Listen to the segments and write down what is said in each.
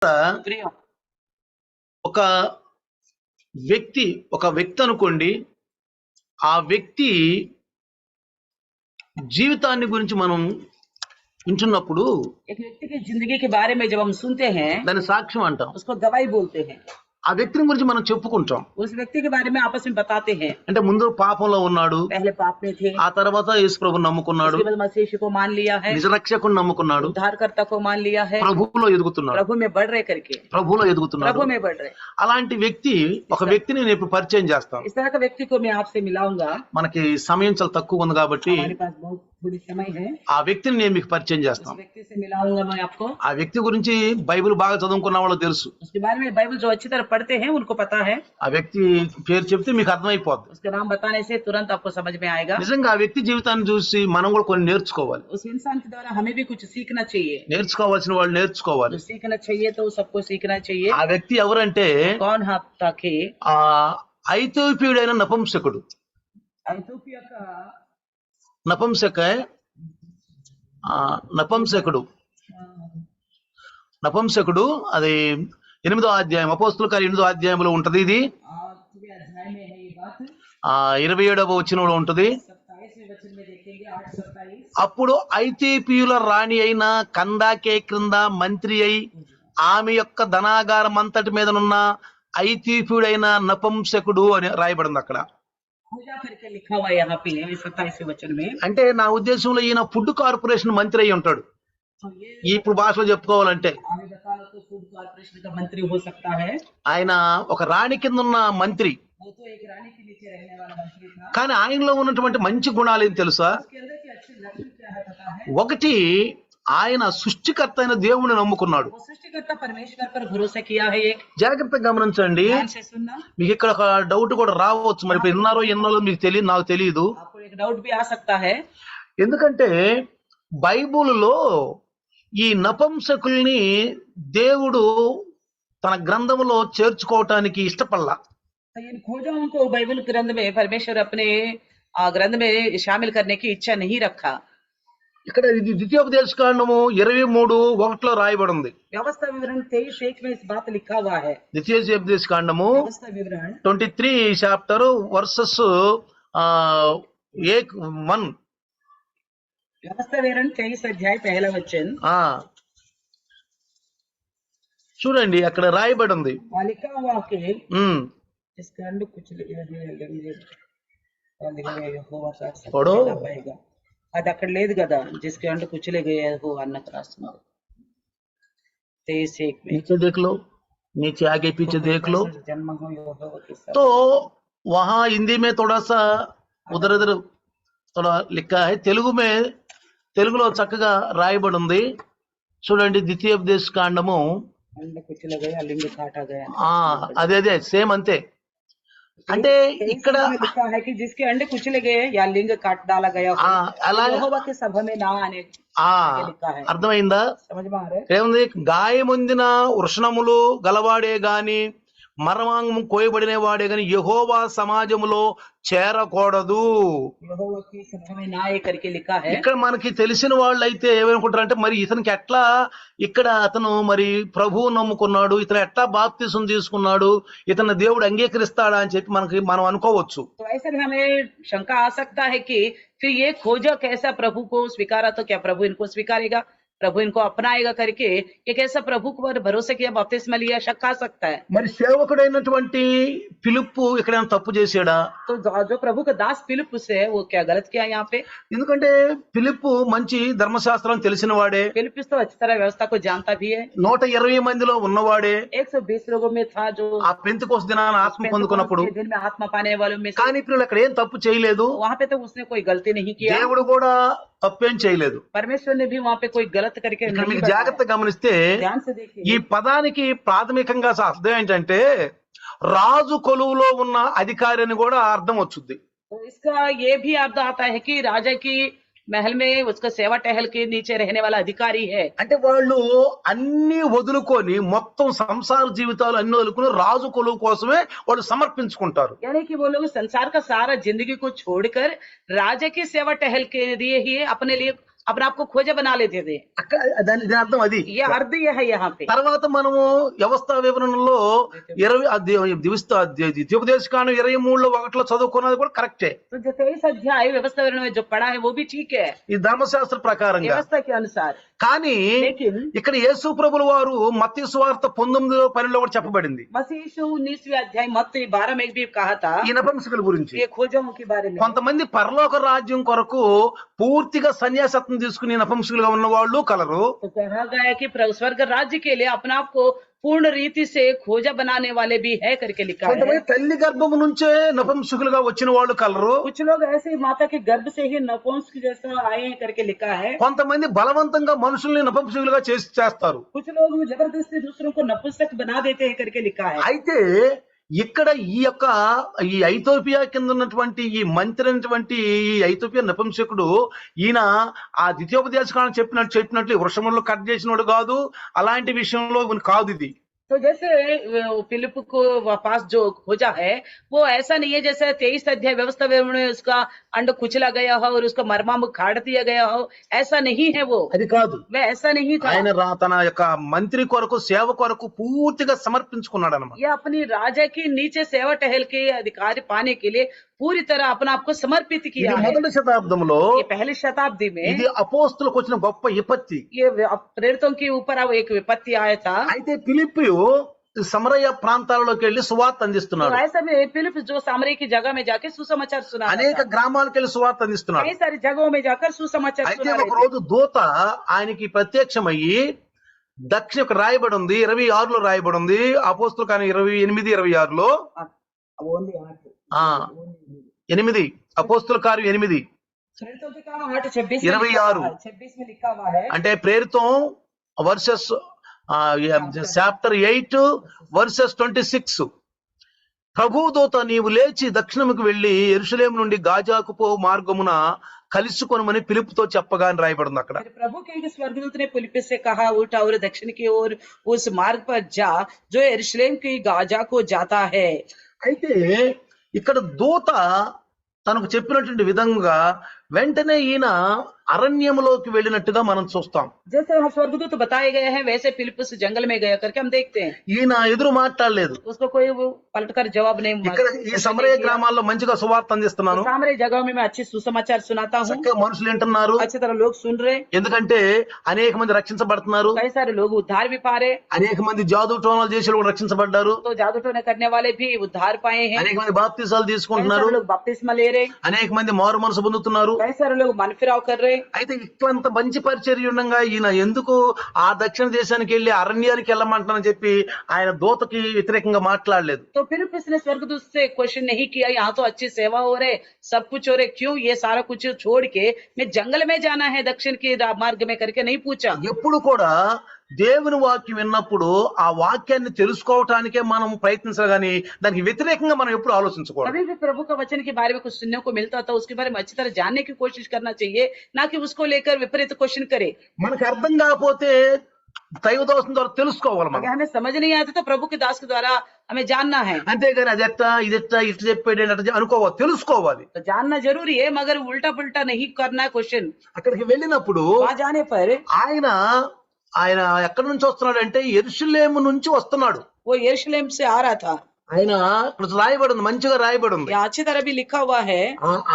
प्रिय ఒక వ్యక్తి అనుకోండి, ఆ వ్యక్తి జీవితాన్ని గురించి మనం వింటున్నప్పుడు एक व्यक्ति की जिंदगी के बारे में जब हम सुनते हैं దాని సాక్ష్యం అంటాం. उसको गवाही बोलते हैं. ఆ వ్యక్తిని గురించి మనం చెప్పుకుంటాం. उस व्यक्ति के बारे में आपस में बताते हैं. అంటే ముందు పాపంలో ఉన్నాడు, पहले पाप में थे, ఆ తర్వాత యేసు ప్రభువుని నమ్ముకున్నాడు, उसके बाद मसीह यीशु को मान लिया है, నిజ రక్షకుని నమ్ముకున్నాడు, उद्धारकर्ता को मान लिया है, ప్రభువులో ఎదుగుతున్నాడు, प्रभु में बढ़ रहे करके ప్రభువులో ఎదుగుతున్నాడు. प्रभु में बढ़ रहे. అలాంటి వ్యక్తి ఒక వ్యక్తిని నేను ఇప్పుడు పరిచయం చేస్తాను. इस तरह का व्यक्ति को मैं आपसे मिलाऊंगा. మనకి సమయం చాలా తక్కువ ఉంది కాబట్టి हमारे पास बहुत थोड़ी समय है. ఆ వ్యక్తిని నేను మీకు పరిచయం చేస్తాను. उस व्यक्ति से मिलाऊंगा मैं आपको. ఆ వ్యక్తి గురించి బైబిల్ బాగా చదువుకున్న వాళ్ళకి తెలుసు. उसके बारे में बाइबल जो अच्छी तरह पढ़ते हैं उनको पता है. ఆ వ్యక్తి పేరు చెప్తే మీకు అర్థమైపోద్ది. उसके नाम बताने से तुरंत आपको समझ में आएगा. నిజంగా ఆ వ్యక్తి జీవితాన్ని చూసి మనం కూడా కొన్ని నేర్చుకోవాలి. उस इंसान के द्वारा हमें भी कुछ सीखना चाहिए. నేర్చుకోవాల్సిన వాళ్ళు నేర్చుకోవాలి. जो सीखना चाहिए तो सबको सीखना चाहिए. ఆ వ్యక్తి ఎవరంటే कौन था कि ఆ ఐథియోపియుడైన నపుంసకుడు. इथियोपिया का నపుంసకుడు అది 8వ అధ్యాయం, అపోస్తలుల కార్యం 8వ అధ్యాయంలో ఉంటది. ఇది 27వ వచనంలో ఉంటది. అప్పుడు ఐథియోపియుల రాణి అయిన కందాకే క్రింద మంత్రి అయి ఆమె యొక్క ధనాగారం అంతటి మీదనున్న ఐథియోపియుడైన నపుంసకుడు అని రాయబడింది అక్కడ. అంటే నా ఉద్దేశంలో ఈయన ఫుడ్ కార్పొరేషన్ మంత్రి అయి ఉంటాడు. ఇప్పుడు భాషలో చెప్పుకోవాలంటే ఆయన ఒక రాణి కింద ఉన్న మంత్రి. కానీ ఆయనలో ఉన్నటువంటి మంచి గుణాలు ఏం తెలుసా? ఒకటి, ఆయన సృష్టికర్త అయిన దేవుని నమ్ముకున్నాడు. జాగ్రత్తగా గమనించండి. మీకు ఇక్కడ ఒక డౌట్ కూడా రావచ్చు, మరి ఇప్పుడు ఎన్నారో మీకు తెలియదు, నాకు తెలియదు. ఎందుకంటే బైబుల్లో ఈ నపుంసకుల్ని దేవుడు తన గ్రంథంలో చేర్చుకోవటానికి ఇష్టపడలా. इन खोजों को बाइबल ग्रंथ में परमेश्वर अपने ग्रंथ में शामिल करने की इच्छा नहीं रखा. ఇక్కడ ఇది ద్వితీయోపదేశకాండము 23:1 రాయబడి ఉంది. व्यवस्था विवरण 23:1 में इस बात लिखा हुआ है. ద్వితీయోపదేశకాండము व्यवस्था विवरण 23 చాప్టర్ వర్సెస్ 1. व्यवस्था विवरण 23 अध्याय पहला वचन చూడండి, అక్కడ రాయబడి ఉంది. लिखा हुआ कि इसके अंडे कुछ అది అక్కడ లేదు కదా. जिसके अंडे कुचले गए हो अन्न का रास्ता 23:1 में नीचे देख लो, नीचे आगे पीछे देख लो. जन्म हो यहोवा के साथ. तो वहां हिंदी में थोड़ा सा उधर उधर थोड़ा लिखा है. తెలుగులో చక్కగా రాయబడి ఉంది. చూడండి, ద్వితీయోపదేశకాండము అదే సేమ్ అంతే. అంటే ఇక్కడ जिसके अंडे कुचले गए या लिंग काट डाला गया यहोवा के सभा में ना आने అర్థమైందా? ఏముంది? గాయముందిన వృషణములు గలవాడే గాని మర్మాంగం కోయబడిన వాడే గాని యెహోవా సమాజములో చేరకూడదు. ఇక్కడ మనకి తెలిసిన వాళ్ళు అయితే ఏమనుకుంటారంటే, మరి ఇతనికి ఎట్లా ఇక్కడ అతను మరి ప్రభువు నమ్ముకున్నాడు, ఇతను ఎట్లా బాప్తిసం తీసుకున్నాడు, ఇతను దేవుడు అంగీకరిస్తాడా అని చెప్పి మనం అనుకోవచ్చు. शंका आ सकता है कि फिर ये खोजा कैसा प्रभु को स्वीकारा तो क्या प्रभु इनको स्वीकारेगा, प्रभु इनको अपनाएगा करके एक ऐसा प्रभु को भरोसे किया, बपतिस्मा लिया, शक आ सकता है. మరి సేవకుడైనటువంటి ఫిలిప్పు ఇక్కడ తప్పు చేశాడా? तो जो प्रभु का दास फिलिप्पुस है वो क्या गलत किया यहाँ पे? ఎందుకంటే ఫిలిప్పు మంచి ధర్మశాస్త్రం తెలిసిన వాడే. फिलिप्पुस तो अच्छी तरह व्यवस्था को जानता भी है. 120 మందిలో ఉన్నవాడే. 120 లోगों में था जो ఆ పెంతెకోస్తు దినాన ఆత్మ పొందుకున్నప్పుడు. दिन में आत्मा पाने वालों में. కానీ ఇప్పుడు అక్కడ ఏం తప్పు చేయలేదు. वहाँ पे तो उसने कोई गलती नहीं किया. దేవుడు కూడా తప్పేం చేయలేదు. परमेश्वर ने भी वहाँ पे कोई गलत करके మీకు జాగ్రత్తగా గమనిస్తే ఈ పదానికి ప్రాథమికంగా అర్థం ఏంటంటే రాజు కొలువులో ఉన్న అధికారి అని కూడా అర్థం వచ్చుద్ది. तो इसका ये भी अर्थ आता है कि राजा की महल में उसका सेवा टहल के नीचे रहने वाला अधिकारी है. అంటే వాళ్ళు అన్ని వదులుకొని మొత్తం సంసార జీవితాలు అన్ని వదులుకొని రాజు కొలువు కోసమే వాళ్ళు సమర్పించుకుంటారు. यानी कि वो लोग संसार का सारा जिंदगी को छोड़कर राजा की सेवा टहल के लिए ही अपने लिए अपने आप को खोजा बना लेते थे। అక్కడ దీని అర్థం అది. ये अर्थ ये है यहाँ पे। తర్వాత మనము వ్యవస్థ వివరణలో ద్వితీయోపదేశకాండం 23:1 చదువుకున్నది కూడా కరెక్టే. तो जो 23 अध्याय व्यवस्था विवरण में जो पढ़ा है वो भी ठीक है, ఈ ధర్మశాస్త్ర ప్రకారంగా. व्यवस्था के अनुसार। కానీ लेकिन ఇక్కడ యేసు ప్రభుల వారు మత్తయి సువార్త 19:12 కూడా చెప్పబడింది मसीह यीशु 19वें अध्याय मत्ती 12 में भी कहा था ఈ నపుంసకుల గురించి. ये खोजों के बारे में। కొంతమంది పరలోక రాజ్యం కొరకు పూర్తిగా సన్యాసత్వం తీసుకుని నపుంసకులుగా ఉన్న వాళ్ళు కలరు. तो कहा गया है कि स्वर्ग राज्य के लिए अपने आप को पूर्ण रीति से खोजा बनाने वाले भी है करके लिखा है। కొంతమంది తల్లి గర్భము నుంచే నపుంసకులుగా వచ్చిన వాళ్ళు కలరు. कुछ लोग ऐसे माता के गर्भ से ही नपुंसक जैसा आए हैं करके लिखा है। కొంతమంది బలవంతంగా మనుషుల్ని నపుంసకులుగా చేస్తారు. कुछ लोग जबरदस्ती दूसरों को नपुंसक बना देते हैं करके लिखा है। అయితే ఇక్కడ ఈ ఐథోపియా కింద ఉన్నటువంటి ఈ మంత్రి అయినటువంటి ఈ ఐథోపియా నపుంసకుడు ఈయన ఆ ద్వితీయోపదేశకాండం చెప్పినట్లు వృషములు కట్ చేసినోడు కాదు, అలాంటి విషయంలో కాదు ఇది. तो जैसे फिलिप को पास जो खोजा है वो ऐसा नहीं है जैसे 23 अध्याय व्यवस्था में उसका अंड कुचला गया हो और उसका मर्माम काट दिया गया हो, ऐसा नहीं है वो। అది కాదు, वह ऐसा नहीं था। ఆయన తన యొక్క మంత్రి కొరకు సేవ కొరకు పూర్తిగా సమర్పించుకున్నాడు అన్నమాట. ये अपनी राजा की नीचे सेवा टहल के अधिकार पाने के लिए पूरी तरह अपना आपको समर्पित किया ఇది है। మొదటి శతాబ్దంలో ये पहली शताब्दी में ఇది అపోస్తులకు వచ్చిన గొప్ప విపత్తి. ये प्रेरितों के ऊपर एक विपत्ति आया था। అయితే ఫిలిప్పు సమరయ ప్రాంతాలలోకి వెళ్లి సువార్త तो అందిస్తున్నాడు. ऐसा में फिलिप जो सामरिया की जगह में जाके सुसमाचार सुना అనేక గ్రామాలకు వెళ్ళి సువార్త అందిస్తున్నాడు. कई सारी जगहों में जाकर सुसमाचार అయితే सुना ఒక రోజు దూత ఆయనకి ప్రత్యక్షమయ్యి దక్షిణకు రాయబడి ఉంది, 26లో రాయబడి ఉంది అపోస్తుల కానీ 28-26లో 8 అపోస్తుల కార్యం 8 26 में लिखा हुआ है। అంటే ప్రేరితం వర్సెస్ చాప్టర్ 8 వర్సెస్ 26. ప్రభుదూత నీవు లేచి దక్షిణముకు వెళ్లి యెరూషలేము నుండి గాజాకు పో మార్గమున కలుసుకొనమని ఫిలిప్పుతో చెప్పగా అని రాయబడింది అక్కడ. प्रभु के एक स्वर्गदूत ने फिलिप्पस से कहा उठ और दक्षिण की ओर उस मार्ग पर जा जो यरूशलेम की गाजा को जाता है। అయితే ఇక్కడ దూత తనకు చెప్పినటువంటి విధంగా వెంటనే ఈయన అరణ్యములోకి వెళ్ళినట్టుగా మనం చూస్తాం. जैसे वहाँ स्वर्गदूत बताए गए हैं वैसे फिलिप्पस जंगल में गया करके हम देखते हैं। ఈయన ఎదురు మాట్లాడలేదు. उसको कोई वो पलटकर जवाब नहीं ఇక్కడ ఈ సమరయ గ్రామాల్లో మంచిగా సువార్త అందిస్తున్నాను, सामरे जगह में मैं अच्छी सुसमाचार सुनाता हूँ, చక్కగా మనుషులు వింటున్నారు, अच्छी तरह लोग सुन रहे, ఎందుకంటే అనేక మంది రక్షించబడుతున్నారు, कई सारे लोग उद्धार भी पा रहे, అనేక మంది జాదు టోనాలు చేసి కూడా రక్షించబడ్డారు, तो जादू टोने करने वाले भी उद्धार पाए हैं, అనేక మంది బాప్తిసాలు कई తీసుకుంటున్నారు, सारे लोग बपतिस्मा ले रहे, అనేక మంది మారు మనసు పొందుతున్నారు. कई सारे लोग मन फिराव कर रहे। అయితే ఇట్లంత మంచి పరిచర్య ఉండగా ఈయన ఎందుకు ఆ దక్షిణ దేశానికి వెళ్ళి అరణ్యానికి వెళ్ళమంటానని చెప్పి ఆయన దూతకి వ్యతిరేకంగా మాట్లాడలేదు. तो फिलिप्पस ने स्वर्गदूत से क्वेश्चन नहीं किया यहाँ तो अच्छी सेवा हो रहे सब कुछ हो रहे, क्यों ये सारा कुछ छोड़ के मैं जंगल में जाना है दक्षिण की मार्ग में करके नहीं पूछा। ఎప్పుడు కూడా దేవుని వాక్యం విన్నప్పుడు ఆ వాక్యాన్ని తెలుసుకోవటానికే మనం ప్రయత్నించాలి కానీ దానికి వ్యతిరేకంగా మనం ఎప్పుడు ఆలోచించకూడదు. कभी भी प्रभु का वचन के बारे में कुछ सुनने को मिलता था उसके बारे में अच्छी तरह जानने की कोशिश करना चाहिए, ना कि उसको लेकर विपरीत क्वेश्चन करे। మనకు అర్థం కాకపోతే దైవదోషం ద్వారా తెలుసుకోవాలి మనం, अगर हमें समझ नहीं आती तो प्रभु के दास के द्वारा हमें जानना है। అంతేగాని అదెట్టా ఇదెట్టా ఇటు చెప్పాడు అట్లా అనుకోవాలి, తెలుసుకోవాలి. तो जानना जरूरी है मगर उल्टा पुल्टा नहीं करना है क्वेश्चन। అక్కడికి వెళ్ళినప్పుడు वहां जाने पर ఆయన ఎక్కడి నుంచి వస్తున్నాడు అంటే యెరూషలేము నుంచి వస్తున్నాడు. वो यरूशलेम से आ रहा था। ఆయన ఇప్పుడు రాయబడి ఉంది, మంచిగా రాయబడి ఉంది, यहाँ अच्छी तरह भी लिखा हुआ है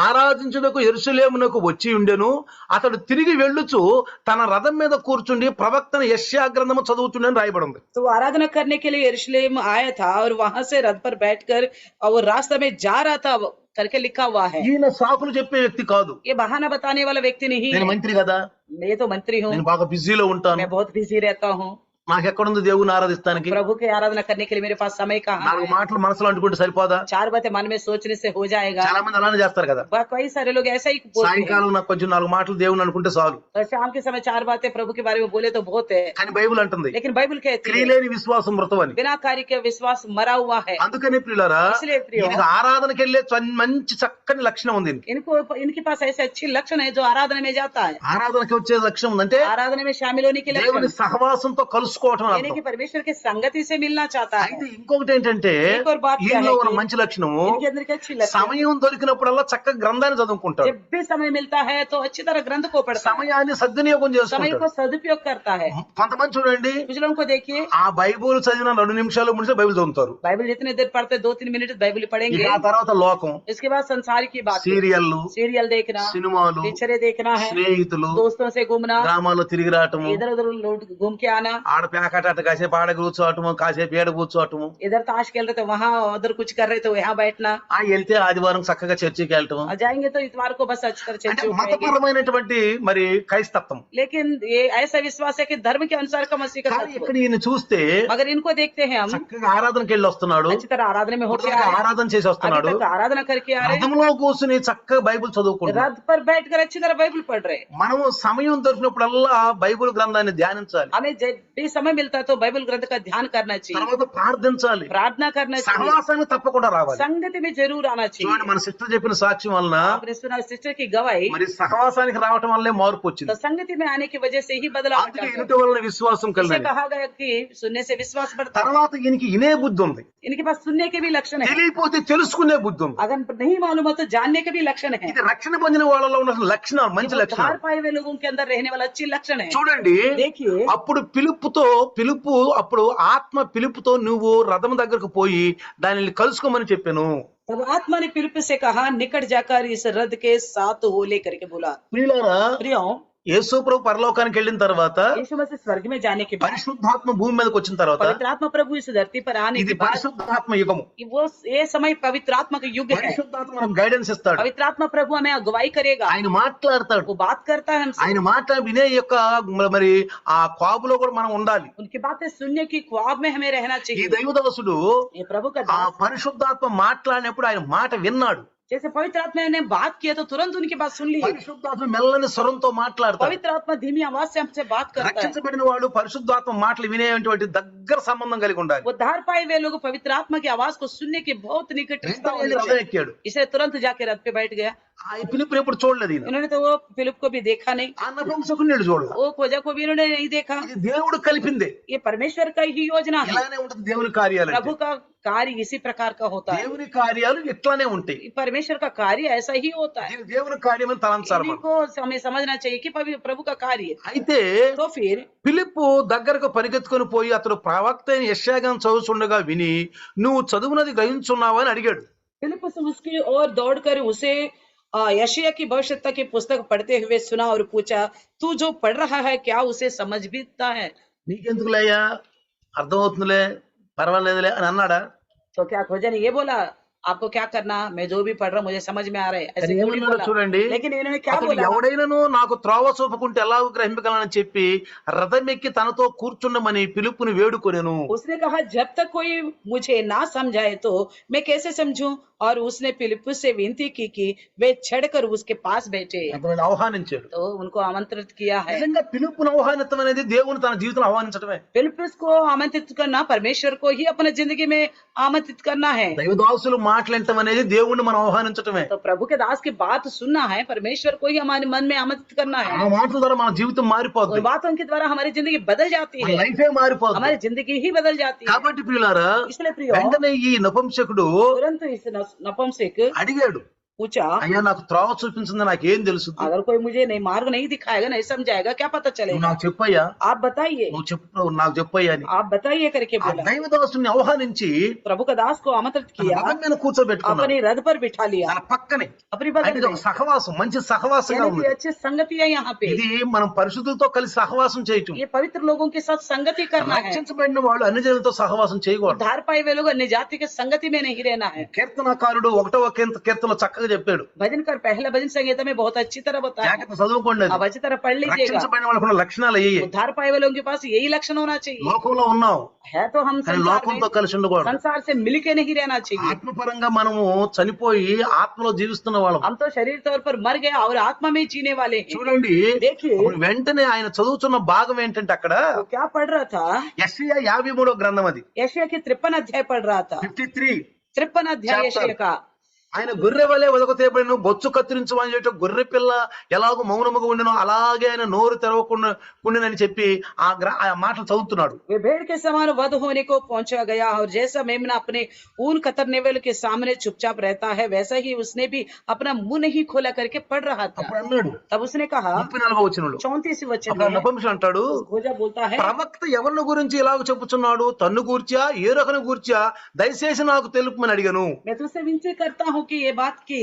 ఆరాధించుటకు యెరూషలేమునకు వచ్చి ఉండెను, అతడు తిరిగి వెళ్ళుచు తన రథం మీద కూర్చుండి ప్రవక్తన యెషయా గ్రంథము చదువుతుండని రాయబడి ఉంది. तो वो आराधना करने के लिए यरूशलेम आया था और वहां से रथ पर बैठकर और वो रास्ते में जा रहा था करके लिखा हुआ है। ఈయన సాకులు చెప్పే వ్యక్తి కాదు. ये बहाना बताने वाला व्यक्ति नहीं నేను है। మంత్రి కదా, मैं तो मंत्री हूँ, నేను బాగా బిజీలో ఉంటాను, मैं बहुत बिजी रहता हूँ, నాకెక్కడుంది దేవుని ఆరాధిస్తానికి, प्रभु की आराधना करने के लिए मेरे पास समय कहाँ నాలుగు है? మాటలు మనసులో అంటుకుంటే సరిపోదా? चार बातें मन में सोचने से हो जाएगा। చాలా మంది అలానే చేస్తారు కదా, कई सारे लोग ऐसा ही बोलते हैं। సాయంకాలం నాకు కొంచెం నాలుగు మాటలు దేవుని అనుకుంటే చాలు. तो शाम के समय चार बातें प्रभु के बारे में बोले तो बहुत है, కానీ బైబిల్ అంటుంది लेकिन बाइबल कहती है క్రియలేని విశ్వాసం మృతం అని. बिना कार्य के विश्वास मरा हुआ है। అందుకనే ప్రియులారా इसलिए प्रियो ఈయనకి ఆరాధనకి వెళ్ళే మంచి చక్కని లక్షణం ఉంది. इनके पास ऐसे अच्छी लक्षण है जो आराधना में जाता है। ఆరాధనకి వచ్చే లక్షణం ఉందంటే आराधना में शामिल होने के लिए దేవుని సహవాసంతో కలుసు కలుసుకోవటం అని यानी అర్థం. कि परमेश्वर के संगति से मिलना चाहता है। అయితే ఇంకొకటి ఏంటంటే एक और बात क्या ఈయనలో है ఉన్న कि మంచి లక్షణము इनके अंदर की अच्छी लक्षण, సమయం దొరికినప్పుడల్లా చక్కగా గ్రంథాన్ని చదువుకుంటాడు. जब भी समय मिलता है तो अच्छी तरह ग्रंथ को पढ़ता है, సమయాన్ని సద్వినియోగం समय చేసుకుంటాడు. को सदुपयोग करता है। కొంతమంది చూడండి कुछ लोगों को देखिए, ఆ బైబుల్ చదివిన 2 నిమిషాలు 3 నిమిషాలు బైబిల్ చదువుతారు. बाइबल जितने देर पढ़ते 2-3 मिनट बाइबल ఇక पढ़ेंगे, ఆ తర్వాత లోకం, इसके बाद संसार की बात, సీరియల్లు, सीरियल देखना, సినిమాలు, पिक्चरें देखना है, స్నేహితులు, दोस्तों से घूमना, గ్రామాల్లో తిరిగి రావటము, इधर उधर घूम के आना, ఆడ పేకాట కాసేపు ఆడ కూర్చోవటము, కాసేపు ఏడ కూర్చోవటము, इधर ताश खेल रहे थे वहां, उधर कुछ कर रहे थे यहाँ बैठना, ఆ వెళ్తే ఆదివారం చక్కగా చర్చికి వెళ్ళటం. और जाएंगे तो इतवार को बस अच्छी तरह అంటే चर्च में आएंगे। మతపరమైనటువంటి మరి క్రైస్తత్వం. लेकिन ये ऐसा विश्वास है कि धर्म के अनुसार का मसीह का కానీ तत्व। ఇక్కడ ఈయన చూస్తే मगर इनको देखते हैं हम చక్కగా ఆరాధనకి వెళ్ళి వస్తున్నాడు, अच्छी तरह आराधना में होके చక్కగా आ रहे हैं, ఆరాధన చేసి వస్తున్నాడు, अभी तक आराधना करके आ रहे हैं, రథంలో కూర్చుని చక్కగా బైబిల్ చదువుకుంటాడు. रथ पर बैठकर अच्छी तरह बाइबल पढ़ रहे हैं। మనము సమయం దొరికినప్పుడల్లా బైబిల్ గ్రంథాన్ని ధ్యానించాలి, हमें जब भी समय मिलता है तो बाइबल ग्रंथ का ध्यान करना चाहिए, తర్వాత ప్రార్థించాలి, प्रार्थना करना चाहिए, సహవాసానికి తప్పకుండా రావాలి. संगति में जरूर आना చూడండి चाहिए। మన సిస్టర్ చెప్పిన సాక్ష్యం వలన आपने सुना सिस्टर की गवाही, మరి సహవాసానికి రావటం వల్లే మార్పు तो వచ్చింది. संगति में आने की वजह से ही बदलाव आता అందుకే है। ఇనుట వలన విశ్వాసం इसे కలిగింది. कहा गया कि सुनने से विश्वास बढ़ता है। తర్వాత ఈయనకి ఇనే బుద్ధి ఉంది, इनके पास सुनने के भी लक्षण है, తెలియపోతే తెలుసుకునే బుద్ధి ఉంది. अगर नहीं मालूम हो तो जानने के भी लक्षण है। ఇది రక్షణ పొందిన వాళ్ళలో ఉన్న లక్షణాలు, మంచి उद्धार లక్షణాలు. पाए हुए लोगों के अंदर रहने वाला अच्छी लक्षण है। చూడండి देखिए, అప్పుడు అప్పుడు ఆత్మ పిలుపుతో నువ్వు రథం దగ్గరకు పోయి దానిని కలుసుకోమని చెప్పాను. तब आत्मा ने फिलिप से कहा, निकट जाकर इस रथ के साथ हो लेकर के बोला। ప్రియులారా, प्रियो, యేసు ప్రభు పరలోకానికి వెళ్ళిన తర్వాత यीशु मसीह स्वर्ग में जाने के बाद, పరిశుద్ధాత్మ భూమి మీదకి వచ్చిన తర్వాత पवित्र आत्मा प्रभु इस धरती पर आने ఇది के बाद, పరిశుద్ధాత్మ యుగము. कि वो ये समय पवित्र आत्मा का युग है। పరిశుద్ధాత్మ మనకు గైడెన్స్ ఇస్తాడు, पवित्र आत्मा प्रभु हमें अगुवाई करेगा, ఆయన మాట్లాడతాడు, वो बात करता है हमसे, ఆయన మాట్లాడి వినే యొక్క మరి ఆ ख्वाबులో కూడా మనం ఉండాలి. उनकी बातें सुनने की ख्वाब में हमें रहना ఈ चाहिए। దైవదాసుడు ये प्रभु का ఆ दास, పరిశుద్ధాత్మ మాట్లాడినప్పుడు ఆయన మాట విన్నాడు. जैसे पवित्र आत्मा ने बात किया तो तुरंत उनकी बात सुन ली। పరిశుద్ధాత్మ మెల్లని స్వరంతో మాట్లాడతాడు. पवित्र आत्मा धीमी आवाज से हमसे बात करता है। రక్షించబడిన వాడు పరిశుద్ధాత్మ మాటలు వినేటువంటి దగ్గర సంబంధం కలిగి ఉండాలి. उद्धार पाए हुए लोग पवित्र आत्मा की आवाज को सुनने के बहुत निकट रिश्ता होना రథం चाहिए। ఎక్కాడు. इसलिए तुरंत जाके रथ पे बैठ गया। ఆ పిలుపుని ఎప్పుడు చూడలేదు ఈయన, इन्होंने तो वो फिलिप को भी देखा नहीं, ఆ నపుంసకుని చూడలేదు. वो खोजा को भी इन्होंने नहीं देखा। ఇది దేవుడు కలిపిందే. ये परमेश्वर का ही योजना है। ఇలానే ఉంటుంది దేవుని కార్యాలు. प्रभु का कार्य इसी प्रकार का होता है। దేవుని కార్యాలు ఇట్లానే ఉంటాయి. परमेश्वर का कार्य ऐसा ही होता है। ఇది దేవుని కార్యం అని తలంచాలి इन्हीं మనం. को हमें समझना चाहिए कि प्रभु का कार्य। అయితే तो फिर ఫిలిప్పు దగ్గరకు పరిగెత్తుకొని పోయి అతడు ప్రవక్త అయిన యెషయా గ్రంథం చదువుతుండగా విని నువ్వు చదువునది గ్రహించున్నావా అని అడిగాడు. फिलिप उसकी ओर दौड़कर उसे यशायाह की भविष्यता की पुस्तक पढ़ते हुए सुना और पूछा, तू जो पढ़ रहा है क्या उसे समझ बीतता है? నీకెందుకులేయ్యా, అర్థమవుతుందిలే, పర్వాలేదులే అని అన్నాడా? तो क्या खोजा ने ये बोला, आपको क्या करना, मैं जो भी पढ़ रहा हूँ मुझे समझ में आ रहा है, ऐसे కానీ थोड़ी ఏమన్నాడో बोला। చూడండి, लेकिन इन्होंने क्या అతడు बोला, ఎవడైనాను నాకు త్రోవ చూపుకుంటే ఎలాగో గ్రహింపగలనని చెప్పి రథం ఎక్కి తనతో కూర్చుండమని పిలుపుని వేడుకొనెను. उसने कहा जब तक कोई मुझे ना समझाए तो मैं कैसे समझूं, और उसने फिलिप्पुस से विनती की कि वे चढ़कर उसके पास बैठे। అతను ఆహ్వానించాడు. तो उनको आमंत्रित किया है। నిజంగా పిలుపుని ఆహ్వానించడం అనేది దేవుని తన జీవితంలో ఆహ్వానించడమే. फिलिप्पुस को आमंत्रित करना परमेश्वर को ही अपने जिंदगी में आमंत्रित करना है। దైవదాసులు మాట్లాడటం అనేది దేవుణ్ణి మనం ఆహ్వానించడమే. तो प्रभु के दास की बात सुनना है, परमेश्वर को ही हमारे मन में आमंत्रित करना है। ఆ మాటల ద్వారా మన జీవితం और మారిపోతుంది, बातों के द्वारा हमारी जिंदगी बदल जाती మన है, లైఫే మారిపోతుంది. हमारी जिंदगी ही बदल जाती है। కాబట్టి ప్రియులారా, इसलिए प्रियो, వెంటనే ఈ నపుంసకుడు तुरंत इस नपुंसक అడిగాడు, पूछा, అయ్యా నాకు త్రోవ చూపించింది, నాకేం తెలుసు, अगर कोई मुझे नहीं मार्ग नहीं दिखाएगा, नहीं समझाएगा, क्या पता నువ్వు चलेगा? నాకు చెప్పయ్యా, आप बताइए, నాకు చెప్పయ్యా అని आप बताइए करके ఆ बोला। దైవదాసుని ఆహ్వానించి प्रभु का दास को आमंत्रित తన किया, రథం మీద కూర్చోబెట్టుకున్నాడు. अपने रथ पर बिठा लिया, తన పక్కనే. अपनी అంటే बगल ఇది ఒక में। సహవాసం, మంచి సహవాసంగా यानी कि ఉంది. अच्छी संगति है यहाँ पे। ఇది మనం పరిశుద్ధులతో కలిసి సహవాసం చేయటం. ये पवित्र लोगों के साथ संगति करना है। రక్షించబడిన వాళ్ళు అన్ని జనులతో సహవాసం చేయకూడదు. उद्धार पाए हुए लोग अन्य जाति के संगति में नहीं रहना है। కీర్తనకారుడు 1వ కీర్తనలో చక్కగా చెప్పాడు. भजनकर पहला भजन संहिता में बहुत अच्छी तरह बताया, జాగ్రత్త చదువుకోండి. अब अच्छी तरह पढ़ लीजिएगा। రక్షించబడిన వాళ్ళకు ఉన్న లక్షణాలు అయ్యి. उद्धार पाए हुए लोगों के पास यही लक्षण होना चाहिए। లోకంలో ఉన్నాం है तो हम కానీ संसार లోకంతో में, కలిసి ఉండకూడదు. संसार से मिलके नहीं रहना चाहिए। ఆత్మపరంగా మనము చనిపోయి ఆత్మలో జీవిస్తున్న వాళ్ళం. हम तो शरीर तौर पर मर गए और आत्मा में जीने वाले हैं। చూడండి, देखिए, అప్పుడు వెంటనే ఆయన చదువుతున్న భాగం ఏంటంటే అక్కడ वो क्या पढ़ रहा था, యెషయా 53వ గ్రంథం, అది यशायाह के 53 अध्याय पढ़ रहा था। 53 53 अध्याय Chapter. यशायाह का ఆయన గొర్రె వలె వదకతేబడిను, బొచ్చు కత్తిరించమని చెప్పి గొర్రె పిల్ల ఎలాగో మౌనముగా ఉండినో అలాగే ఆయన నోరు తెరవకుండా ఉండినని చెప్పి ఆ మాటలు చదువుతున్నాడు. वे भेड़ के समान वध होने को पहुंचा गया और जैसा मेमना अपने ऊन कतरने वाले के सामने चुपचाप रहता है, वैसा ही उसने भी अपना मुंह नहीं खोला करके पढ़ रहा था। అప్పుడు అన్నాడు तब उसने कहा 34వ వచనంలో, 34 वचन అప్పుడు में నపుంసకుడు అంటాడు, खोजा बोलता है, ప్రవక్త ఎవరిని గురించి ఇలాగ చెప్పుచున్నాడు, తన్ను గూర్చా ఏ రకను గూర్చా దయచేసి నాకు తెలుపమని అడిగాను. मैं तुझसे विनती करता हूँ कि ये बात की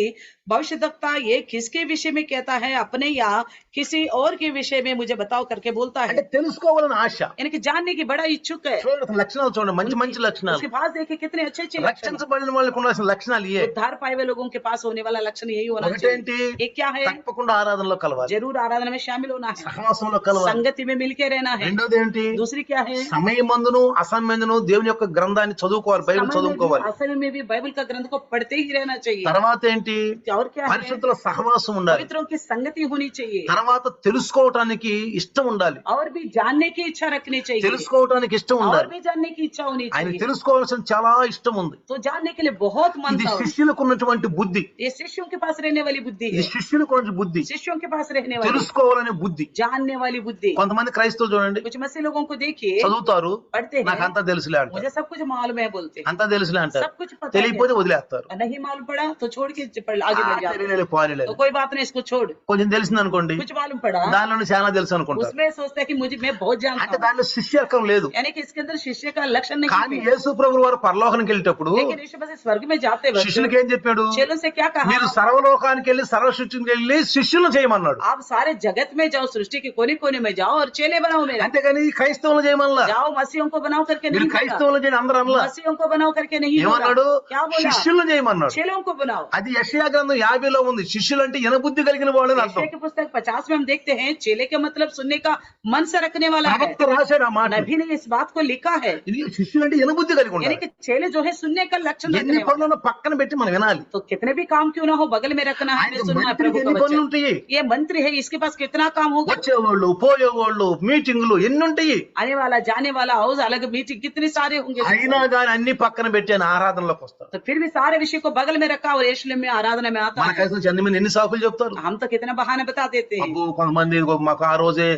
भविष्यवक्ता ये किसके विषय में कहता है, अपने या किसी और के विषय में मुझे बताओ करके बोलता అంటే है। తెలుసుకోవాలని ఆశ. यानी कि जानने की बड़ा इच्छुक है। చూడండి అతని లక్షణాలు చూడండి, మంచి మంచి లక్షణాలు. उसके पास देखिए कितने अच्छे अच्छे लक्षण। రక్షించబడిన వాళ్ళకి ఉండాల్సిన లక్షణాలు ఇయే. उद्धार पाए हुए लोगों के पास होने वाला लक्षण यही होना चाहिए। ఒకటేంటి, एक क्या है, తప్పకుండా ఆరాధనలో కలవాలి, जरूर आराधना में शामिल होना है, సహవాసంలో కలవాలి. संगति में मिलके रहना है। రెండోది ఏంటి, दूसरी क्या है, సమయమందును అసమయందును దేవుని యొక్క గ్రంథాన్ని చదువుకోవాలి, బైబిల్ समय में भी, చదువుకోవాలి. असल में भी बाइबल का ग्रंथ को पढ़ते ही रहना चाहिए। తర్వాత ఏంటి, और क्या है, పరిశుద్ధుల సహవాసం ఉండాలి. पवित्रों की संगति होनी चाहिए। తర్వాత తెలుసుకోవటానికి ఇష్టం ఉండాలి, और भी जानने की इच्छा रखनी चाहिए। తెలుసుకోవటానికి ఇష్టం और ఉండాలి. भी जानने की इच्छा होनी ఆయన चाहिए। తెలుసుకోవాల్సిన చాలా ఇష్టం ఉంది. तो जानने के लिए बहुत मन ఇది था। శిష్యులకు ఉన్నటువంటి బుద్ధి, ये शिष्यों के पास रहने वाली बुद्धि ఇది है, శిష్యులకు ఉన్న బుద్ధి, शिष्यों के पास रहने वाली, తెలుసుకోవాలనే బుద్ధి. जानने वाली बुद्धि। కొంతమంది క్రైస్తవులు చూడండి, कुछ मसीह लोगों को देखिए, చదువుతారు, पढ़ते నాకు हैं, అంతా తెలుసులే అంటారు, मुझे सब कुछ मालूम है बोलते हैं, అంతా తెలుసులే అంటారు, सब कुछ पता है। తెలియకపోతే వదిలేస్తారు. नहीं मालूम पड़ा तो छोड़ के आगे बढ़ जाते हैं। తెలియలేదు పోలేదు, तो कोई बात नहीं, इसको छोड़। కొంచెం తెలిసింది అనుకోండి, कुछ मालूम पड़ा, దానిలో చాలా తెలుసు అనుకుంటారు. उसमें सोचते हैं कि मुझे मैं बहुत जानता అంటే हूँ, దానిలో శిష్యర్కం లేదు. यानी कि इसके अंदर शिष्य का लक्षण కానీ नहीं है। యేసు ప్రభువు వారు పరలోకానికి వెళ్ళేటప్పుడు लेकिन यीशु मसीह स्वर्ग में जाते वक्त శిష్యులకి ఏం చెప్పాడు, चेलों से क्या कहा, మీరు సర్వలోకానికి వెళ్ళి సర్వ సృష్టికి వెళ్ళి శిష్యులను చేయమన్నాడు. आप सारे जगत में जाओ, सृष्टि के कोने कोने में जाओ और चेले बनाओ मेरा। అంతేగాని క్రైస్తవులు చేయమల్లా, जाओ मसीहों को बनाओ करके మీరు नहीं बोला, క్రైస్తవులు చేయండి అందరూ అనలా. मसीहों को बनाओ करके नहीं बोला। ఏమన్నాడు, क्या बोला, శిష్యులను చేయమన్నాడు. चेलों को बनाओ। అది యెషయా గ్రంథం 50లో ఉంది. శిష్యులు అంటే ఎనబుద్ధి కలిగిన వాళ్ళు అని అర్థం. यशायाह की पुस्तक 50 में हम देखते हैं, चेले का मतलब सुनने का मन से रखने वाला है। ప్రవక్త రాశాడు ఆ మాట. नबी ने इस बात को लिखा है, ఇది శిష్యులు అంటే ఎనబుద్ధి కలిగి यानी ఉండాలి. कि चेले जो है सुनने का लक्षण ఎన్ని रखने वाले। పనులను పక్కన పెట్టి మనం వినాలి. तो कितने भी काम क्यों ना हो, बगल में रखना है, ఆయనకు सुनना है మంత్రికి प्रभु का ఎన్ని పనులు वचन। ఉంటాయి, ये मंत्री है, इसके पास कितना काम होगा, వచ్చేవాళ్ళు పోయేవాళ్ళు మీటింగులు ఎన్ని ఉంటాయి. आने वाला जाने वाला हाउस अलग मीटिंग कितने सारे होंगे। అయినా కానీ అన్ని పక్కన పెట్టి ఆయన ఆరాధనలోకి వస్తారు. तो फिर भी सारे विषय को बगल में रखा और यरूशलेम में आराधना में आता మన है। కలిసి ఎన్ని మంది ఎన్ని సాకులు చెప్తారు. हम तो कितना बहाने बता देते हैं। అబ్బో కొంతమంది మాకు ఆ రోజే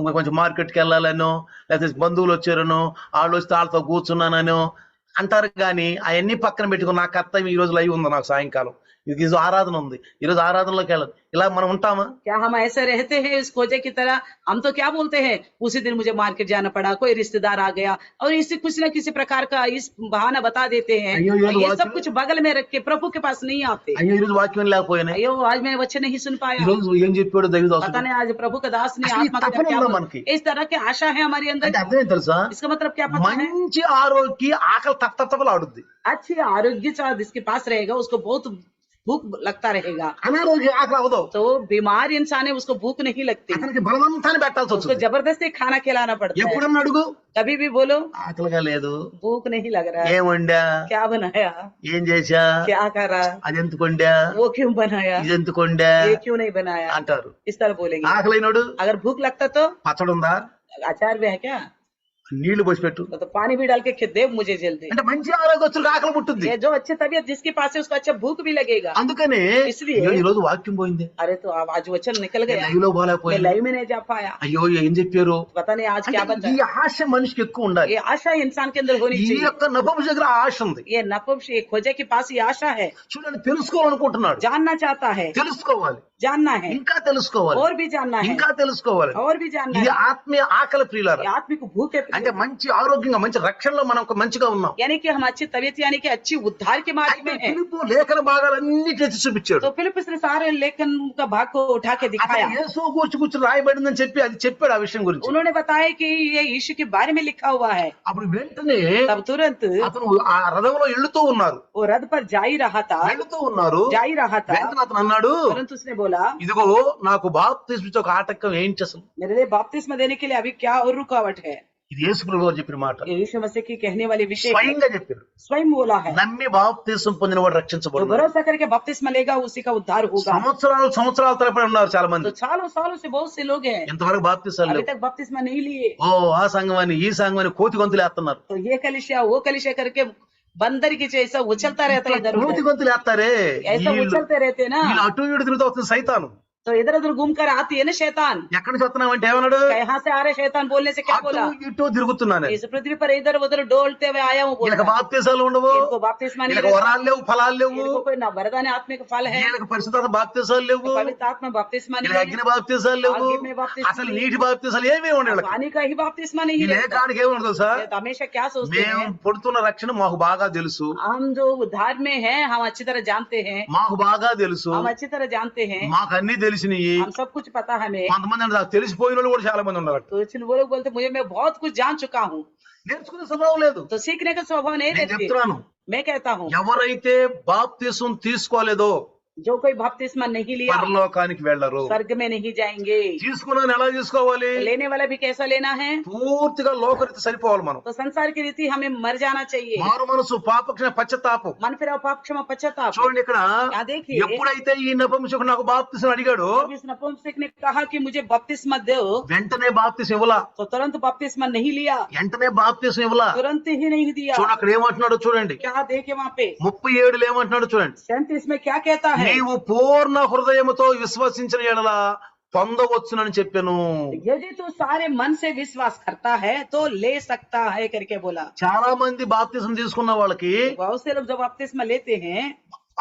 కొంచెం మార్కెట్కి వెళ్ళాలనో, లేకపోతే బంధువులు వచ్చారనో, వాళ్ళు వస్తే వాళ్ళతో కూర్చున్నానో అంటారు. కానీ అవన్నీ పక్కన పెట్టుకుని నా కర్తవ్యం ఈ రోజు లైవ్ ఉంది, నాకు సాయంకాలం ఇది ఆరాధన ఉంది, ఈ రోజు ఆరాధనలోకి వెళ్ళదు. ఇలా మనం ఉంటామా? क्या हम ऐसे रहते हैं इस खोजे की तरह? हम तो क्या बोलते हैं, उसी दिन मुझे मार्केट जाना पड़ा, कोई रिश्तेदार आ गया और इसी कुछ न किसी प्रकार का इस बहाना बता देते हैं। अयो, ये और ये बात सब कुछ बगल में रख के प्रभु के पास नहीं आते। అయ్యో ఈ రోజు వాక్యం లేకపోయినా, अयो आज मैं वचन नहीं सुन ఈ पाया, రోజు ఏం చెప్పాడు దైవదాసుడు. पता नहीं आज प्रभु का दास ने असल आत्मा का तपन क्या ఉందా बोला? మనకి? इस तरह की आशा है हमारे అంటే अंदर। అర్థం ఏంటి తెలుసా, इसका मतलब क्या पता है, మంచి ఆరోగ్య ఆకలి తప్పతప్పలు ఆడుద్ది. अच्छी आरोग्य जिसके पास रहेगा उसको बहुत भूख लगता रहेगा। అనారోగ్య ఆకలి అవదు, तो बीमार इंसान है, उसको भूख नहीं लगती, అతనికి బలవంతాన్ని పెట్టాల్సి उसको వస్తుంది. जबरदस्ती खाना खिलाना पड़ता है। ఎప్పుడన్నా అడుగు, कभी भी बोलो ఆకలిగా లేదు, भूख नहीं लग रहा है, ఏం వండా, क्या बनाया, ఏం చేశా, क्या करा, అదెందుకు వండా, वो क्यों बनाया, ఇదెందుకు వండా ये क्यों नहीं बनाया, అంటారు. इस तरह बोलेंगे। ఆకలినోడు अगर भूख लगता तो పచ్చడి ఉందా, अचार भी है क्या, నీళ్లు పోసి పెట్టు तो पानी भी डाल के दे मुझे जल्दी। అంటే మంచి ఆరోగ్యస్తులకు ఆకలి పుట్టుద్ది. ये जो अच्छी तबीयत जिसके पास है उसको अच्छा भूख भी लगेगा। అందుకనే इसलिए- అయ్యో ఈ రోజు వాక్యం పోయింది, अरे तो अब आज वचन निकल गया, లైవ్ లో मैं పోలేకపోయింది, लाइव में नहीं जा पाया, అయ్యో ఏం చెప్పారు. पता नहीं आज क्या అంటే बता। ఈ ఆశ మనిషికి ఎక్కువ ఉండాలి. ये आशा इंसान के अंदर होनी ఈ चाहिए। యొక్క నపుంసకుడి దగ్గర ఆశ ఉంది. ये नपुंसक ये खोजे के पास ये आशा है, చూడండి, తెలుసుకోవాలనుకుంటున్నాడు, जानना चाहता है, తెలుసుకోవాలి, जानना है, ఇంకా తెలుసుకోవాలి, और भी जानना है, ఇంకా తెలుసుకోవాలి. और भी जानना ఇది है। ఆత్మీయ ఆకలి ये ప్రియులారా. आत्मिक भूख है, అంటే మంచి ఆరోగ్యంగా మంచి రక్షణలో మనం మంచిగా ఉన్నాం. यानी कि हम अच्छी तबीयत यानी कि अच्छी उद्धार के मार्ग అయితే में है। ఫిలిప్పు లేఖన భాగాలన్నీ తెచ్చి చూపించాడు. तो फिलिप्पुस ने सारे लेखन का भाग को उठा के అసలు दिखाया। యేసు కూర్చు రాయబడిందని చెప్పి అది చెప్పాడు ఆ విషయం గురించి. उन्होंने बताया कि ये यीशु के बारे में लिखा हुआ है। అప్పుడు వెంటనే तब तुरंत అతను ఆ రథంలో వెళ్తూ ఉన్నారు, वो रथ पर जा ही रहा था, వెళ్తూ ఉన్నారు. जा ही रहा था, వెంటనే అతను అన్నాడు, तुरंत उसने बोला ఇదిగో నాకు బాప్తిస్మ ఒక ఆటంకం ఏంటి అసలు. मेरे लिए बपतिस्मा देने के लिए अभी क्या और रुकावट है। ఇది యేసు ప్రభువు చెప్పిన మాట, ये यीशु मसीह की कहने वाली विषय है। స్వయంగా చెప్పారు. स्वयं बोला है, నమ్మి బాప్తిస్మ పొందినవాడు जो రక్షించబడు. भरोसा करके बपतिस्मा लेगा उसी का उद्धार होगा। సంవత్సరాల తరపున ఉన్నారు చాలా మంది, तो सालों सालों से बहुत से लोग हैं ఇంతవరకు బాప్తిసాలు अभी లేవు. तक बपतिस्मा नहीं लिए। ఓ ఆ సంఘమని ఈ సంఘమని కోతి గొంతులు వేస్తున్నారు. तो ये कलिसिया वो कलिसिया करके बंदर की जैसा उछलता रहता है इधर కోతి उधर, గొంతులు వేస్తారే ऐसा వీళ్ళు उछलते रहते ना, వీళ్ళు అటు ఇటు తిరుగుతూ వస్తుంది సైతాను. तो इधर उधर घूम कर आती है ना शैतान। ఎక్కడి నుంచి వస్తున్నావంటే ఏమన్నాడు, कहाँ से आ रहे शैतान बोलने से क्या అటు बोला, ఇటు తిరుగుతున్నాను. इस पृथ्वी पर इधर उधर डोलते हुए आया हूँ వీళ్ళకి बोला। బాప్తిసాలు ఉండవు, इनको बपतिस्मा नहीं వీళ్ళకి रहता, వరాలు లేవు, ఫలాలు లేవు, इनको कोई ना वरदान आत्मिक फल है, వీళ్ళకి పరిశుద్ధ బాప్తిసాలు లేవు, पवित्र आत्मा बपतिस्मा नहीं వీళ్ళకి है, అగ్ని బాప్తిసాలు లేవు, आगे में बपतिस्मा అసలు नहीं, నీటి బాప్తిసాలు ఏమీ ఉండవు వీళ్ళకి. पानी का ही बपतिस्मा नहीं వీళ్ళు ఏ रहता। కాడికి ఏమి ఉండదు సార్. ये तो हमेशा क्या सोचते మేము हैं, పొడుతున్న రక్షణ మాకు బాగా తెలుసు, हम जो उद्धार में हैं हम अच्छी तरह जानते हैं, మాకు బాగా తెలుసు, हम अच्छी तरह जानते हैं, మాకు అన్ని తెలిసినవి. हम सब कुछ पता है हमें। కొంతమంది అంటే నాకు తెలిసిపోయిన వాళ్ళు కూడా చాలా మంది ఉన్నారు. तो इसलिए वो लोग बोलते मुझे मैं बहुत कुछ जान चुका हूँ, నేర్చుకునే స్వభావం లేదు. तो सीखने का स्वभाव नहीं నేను रहती। చెప్తున్నాను, मैं कहता हूँ ఎవరైతే బాప్తిసం తీసుకోలేదో जो कोई बपतिस्मा नहीं लिया పరలోకానికి వెళ్ళరు. स्वर्ग में नहीं जाएंगे। తీసుకున్నాను ఎలా తీసుకోవాలి, तो लेने वाला भी कैसा लेना है, పూర్తిగా లోకరీతి సరిపోవాలి. మనం तो संसार की रीति हमें मर जाना चाहिए, మారు మనసు పాపక్షణ పశ్చాత్తాపం. मन फिर पाप क्षमा पश्चाताप। చూడండి ఇక్కడ क्या देखिए, ఎప్పుడైతే ఈ నపుంసకుడు నాకు బాప్తిసం అడిగాడు, जब इस नपुंसक ने कहा कि मुझे बपतिस्मा दो, వెంటనే బాప్తిసం ఇవ్వలా, तो तुरंत बपतिस्मा नहीं लिया, వెంటనే బాప్తిసం ఇవ్వలా. तुरंत ही नहीं दिया। చూడండి అక్కడ ఏమంటున్నాడు చూడండి, क्या देखे वहाँ पे 37 ఏమంటున్నాడు చూడండి, 37 में क्या कहता है, నీవు పూర్ణ హృదయముతో విశ్వసించిన ఎడల పొందవచ్చునని చెప్పాను. यदि तू सारे मन से विश्वास करता है तो ले सकता है करके बोला। చాలా మంది బాప్తిసం తీసుకున్న వాళ్ళకి बहुत से लोग जब बपतिस्मा लेते हैं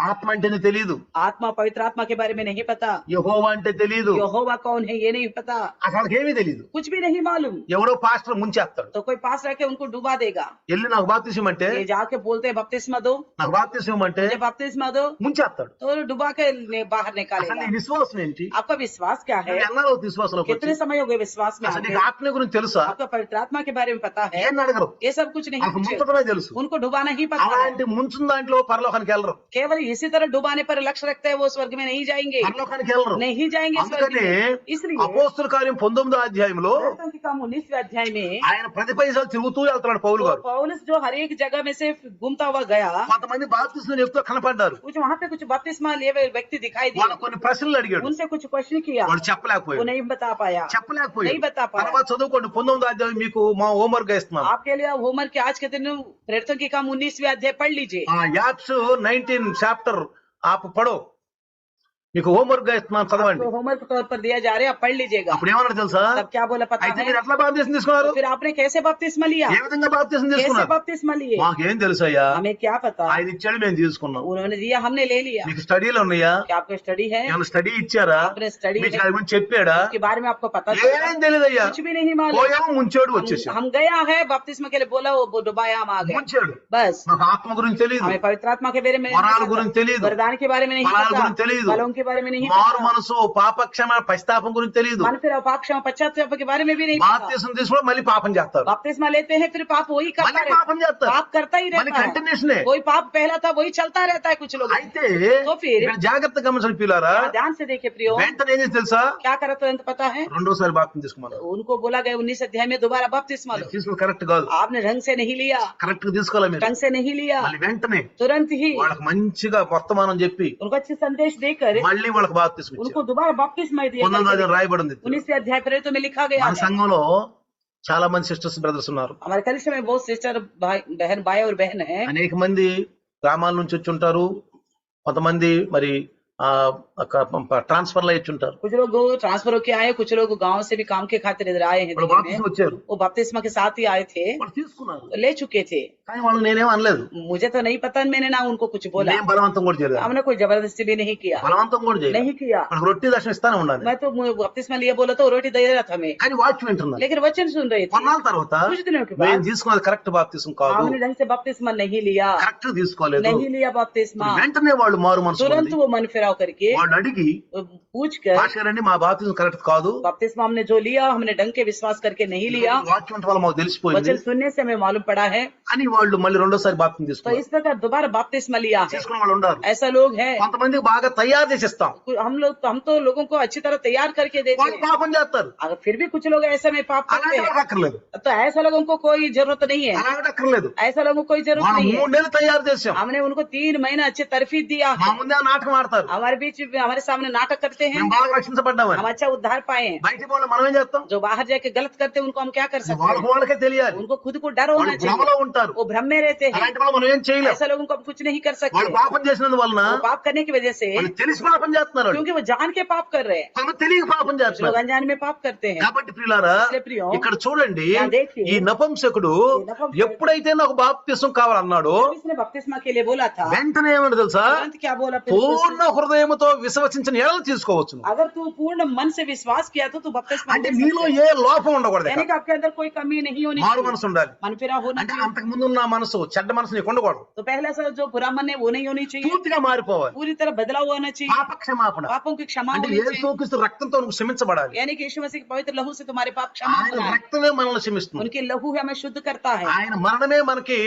ఆత్మ అంటేనే తెలియదు, आत्मा पवित्र आत्मा के बारे में नहीं पता, యెహోవా అంటే తెలియదు, यहोवा कौन है ये नहीं पता, అసలు ఏమీ తెలియదు. कुछ भी नहीं मालूम। ఎవరో పాస్టర్ ముంచేస్తాడు, तो कोई पास रह के उनको डुबा देगा, వెళ్ళి నాకు బాప్తిసం అంటే, ये जाके बोलते हैं बपतिस्मा दो, నాకు బాప్తిసం అంటే मुझे बपतिस्मा दो, ముంచేస్తాడు. तो डुबा के बाहर అసలు निकालेगा। నీ విశ్వాసం ఏంటి, आपका विश्वास क्या है, ఎన్నాళ్ళు విశ్వాసంలోకి कितने వచ్చి समय हो गए विश्वास में అసలు आके? నీకు ఆత్మ గురించి తెలుసా, आपका पवित्र आत्मा के बारे में पता है, ఏం అడగరు, ये सब कुछ नहीं నాకు पूछे। ముంచడమే తెలుసు. उनको डुबाना ही पता है, అలాంటి ముంచిన దాంట్లో పరలోకానికి వెళ్ళరు, केवल इसी तरह डुबाने पर लक्ष्य रखते हैं वो स्वर्ग में नहीं जाएंगे, పరలోకానికి వెళ్ళరు. नहीं जाएंगे स्वर्ग అందుకని में। इसलिए అపోస్తుల కార్యం 19వ అధ్యాయంలో प्रेरितों के काम 19वें अध्याय में ఆయన ప్రతి పైసలు తిరుగుతూ వెళ్తున్నాడు పౌలు तो గారు. पौलुस जो हर एक जगह में से घूमता हुआ गया, కొంతమంది బాప్తిస్మం ఎక్కువ కనపడ్డారు, कुछ वहाँ पे कुछ बपतिस्मा लिए हुए व्यक्ति दिखाई दिए, వాళ్ళు కొన్ని ప్రశ్నలు అడిగాడు, उनसे कुछ क्वेश्चन किया, వాడు वो చెప్పలేకపోయాడు. नहीं बता पाया। नहीं बता पाया। తర్వాత చదువుకోండి 19వ అధ్యాయం, మీకు మా హోంవర్క్ ఇస్తున్నాను. आपके लिए होमवर्क के आज के दिन प्रेरितों के काम 19वें अध्याय पढ़ लीजिए। యాక్ట్స్ 19 చాప్టర్ ఆపు పడో, మీకు హోంవర్క్ ఇస్తున్నాను, చదవండి. तो होमवर्क के तौर पर दिया जा रहा है, आप पढ़ लीजिएगा। అప్పుడు ఏమన్నారు తెలుసా, तब क्या बोला पता అయితే है, మీరు ఎట్లా బాప్తిసం తీసుకున్నారు, तो फिर आपने कैसे बपतिस्मा लिया, ఏ విధంగా బాప్తిసం कैसे తీసుకున్నారు, बपतिस्मा लिए, మాకేం తెలుసయ్యా, हमें क्या पता, ఆయన ఇచ్చాడు మేము తీసుకున్నాం. उन्होंने दिया हमने ले लिया। మీకు స్టడీలు ఉన్నాయా, क्या आपको स्टडी है, ఏమైనా స్టడీ ఇచ్చారా, आपने स्टडी మీకు దాని గురించి చెప్పాడా, के बारे में आपको पता चला? ఏం తెలియదయ్యా, कुछ भी नहीं मालूम। పోయాము ముంచాడు వచ్చేసాం, हम गया है बपतिस्मा के लिए बोला, वो डुबाया, हम आ गए ముంచాడు. बस। మాకు ఆత్మ గురించి తెలియదు, हमें पवित्र आत्मा के बारे में नहीं వరాల पता, గురించి తెలియదు, वरदान के बारे में नहीं ఫలాల पता, గురించి తెలియదు, फलों के बारे में नहीं మారు पता, మనసు పాపక్షమ పశ్చాత్తాపం గురించి తెలియదు. मन फिर अपाक्षम पश्चाताप के बारे में भी नहीं पता। బాప్తిసం తీసుకుని మళ్ళీ పాపం చేస్తారు, बपतिस्मा लेते हैं फिर पाप वही करता మళ్ళీ रहता పాపం చేస్తారు, पाप करता ही మళ్ళీ रहता है, కంటిన్యూషనే. कोई पाप पहला था वही चलता रहता है कुछ लोग। అయితే तो फिर ఇక్కడ జాగ్రత్త గమనించండి పిల్లారా, ध्यान से देखे प्रियो, వెంటనే ఏం చేసి తెలుసా, क्या करा तुरंत पता है, రెండోసారి బాప్తిసం తీసుకున్నారు. उनको बोला गया 19 अध्याय में दोबारा बपतिस्मा लो। తీసుకుని కరెక్ట్ కాదు, आपने ढंग से नहीं लिया, కరెక్ట్ గా తీసుకోవాలి మీరు. ढंग से नहीं लिया, మళ్ళీ వెంటనే तुरंत ही వాళ్ళకి మంచిగా వర్తమానం చెప్పి उनको अच्छे संदेश देकर మళ్ళీ వాళ్ళకి బాప్తిసం उनको ఇచ్చారు. दोबारा बपतिस्मा दिया। 19వ అధ్యాయం రాయబడింది. 19वें अध्याय प्रेरितों में लिखा गया మన है। సంఘంలో చాలా మంది సిస్టర్స్ బ్రదర్స్ ఉన్నారు, हमारे कलिसिया में बहुत सिस्टर भाई बहन भाई और बहन है, అనేక మంది గ్రామాల నుంచి వచ్చి ఉంటారు, కొంతమంది మరి ట్రాన్స్ఫర్ లో ఇచ్చి ఉంటారు. कुछ लोग ट्रांसफर होके आए, कुछ लोग गांव से भी काम के खातिर इधर आए हैं వాళ్ళు दिल्ली బాప్తిసం में। వచ్చారు, वो बपतिस्मा के साथ ही आए थे, వాళ్ళు తీసుకున్నారు, ले चुके थे, కానీ వాళ్ళు నేనేం అనలేదు, मुझे तो नहीं पता, मैंने ना उनको कुछ बोला, నేను బలవంతం కూడా చేయలేదు, हमने कोई जबरदस्ती भी नहीं किया, బలవంతం కూడా చేయలేదు. नहीं किया। వాళ్ళకి రొట్టె దర్శనం ఇస్తానే ఉండాలి, मैं तो बपतिस्मा लिए बोला तो रोटी दे रहा था मैं, కానీ వాక్యం వింటున్నారు. लेकिन वचन सुन रहे थे। కొన్నాళ్ళ తర్వాత कुछ दिनों के మేము बाद తీసుకున్నది కరెక్ట్ బాప్తిసం కాదు, हमने ढंग से बपतिस्मा नहीं लिया, కరెక్ట్ తీసుకోలేదు. नहीं लिया बपतिस्मा। వెంటనే వాళ్ళు మారు మనసు तुरंत పొంది वो मन फिराव करके వాళ్ళు అడిగి, पूछ कर, పాస్టర్ గారండి మా బాప్తిసం కరెక్ట్ కాదు, बपतिस्मा हमने जो लिया हमने ढंग के विश्वास करके नहीं लिया, వాక్యం అంటే వాళ్ళు మాకు తెలిసిపోయింది वचन सुनने से हमें मालूम पड़ा है, అని వాళ్ళు మళ్ళీ రెండోసారి బాప్తిసం तो తీసుకున్నారు. इस प्रकार दोबारा बपतिस्मा लिया है। తీసుకున్న వాళ్ళు ఉన్నారు. ऐसा लोग है, కొంతమందికి బాగా తయారు చేసి ఇస్తాం, हम तो लोगों को अच्छी तरह तैयार करके देते వాళ్ళు हैं, పాపం చేస్తారు, अगर फिर भी कुछ लोग ऐसे में पाप करते అలాంటి हैं, వాళ్ళకి అక్కర్లేదు, तो ऐसा लोगों को कोई जरूरत नहीं है, అలాంటి అక్కర్లేదు. ऐसा लोगों को कोई जरूरत మనం नहीं है। 3 నెలలు తయారు చేసాం, हमने उनको 3 महीना अच्छे तरफीद दिया మా है, ముందే నాటకం ఆడతారు, हमारे बीच हमारे सामने नाटक करते हैं, మేము బాగా రక్షించబడ్డామని. हम अच्छा उद्धार पाए हैं। బయటికి పోవాలి మనం ఏం చేస్తాం, जो बाहर जाके गलत करते हैं उनको हम क्या कर सकते हैं, వాళ్ళకే తెలియాలి, उनको खुद को डर होना వాళ్ళు భ్రమలో चाहिए, ఉంటారు, वो भ्रम में रहते हैं। అలాంటి వాళ్ళు మనం ఏం చేయలేం. ऐसा लोगों को हम कुछ नहीं कर सकते। వాళ్ళు పాపం చేసినందువలన वो पाप करने की वजह से, వాళ్ళు తెలిసి పాపం చేస్తున్నారు. क्योंकि वो जान के पाप कर रहे हैं, కొందరు తెలియక పాపం कुछ लोग చేస్తున్నారు. अनजाने में पाप करते हैं। కాబట్టి ప్రియులారా इसलिए प्रियो, ఇక్కడ చూడండి, यहाँ देखिए, ఈ నపుంసకుడు नपुंसक ఎప్పుడైతే నాకు బాప్తిసం కావాలన్నాడో जब इसने बपतिस्मा के लिए बोला था, వెంటనే ఏమని తెలుసా, तुरंत क्या बोला? పూర్ణ హృదయముతో విశ్వసించిన ఎడల తీసుకోవచ్చు. अगर तू पूर्ण मन से विश्वास किया तो तू बपतिस्मा అంటే ले सकता నీలో है। ఏ లోపం ఉండకూడదు. यानी कि आपके अंदर कोई कमी नहीं होनी మారు चाहिए, మనసు ఉండాలి. मन फिरा होना అంటే चाहिए। అంతకు ముందు ఉన్న మనసు, చెడ్డ మనసు నీకు ఉండకూడదు. तो पहले से जो बुरा मन है वो नहीं होनी चाहिए, పూర్తిగా మారిపోవాలి. पूरी तरह बदलाव होना चाहिए, పాప క్షమాపణ पापों की क्षमा అంటే होनी चाहिए। యేసుక్రీస్తు రక్తంతో నువ్వు క్షమించబడాలి. यानी कि यीशु मसीह के पवित्र लहू से तुम्हारे पाप क्षमा ఆయన होना है। రక్తమే మనల్ని క్షమిస్తుంది. उनके लहू हमें शुद्ध करता है, ఆయన మరణమే మనకి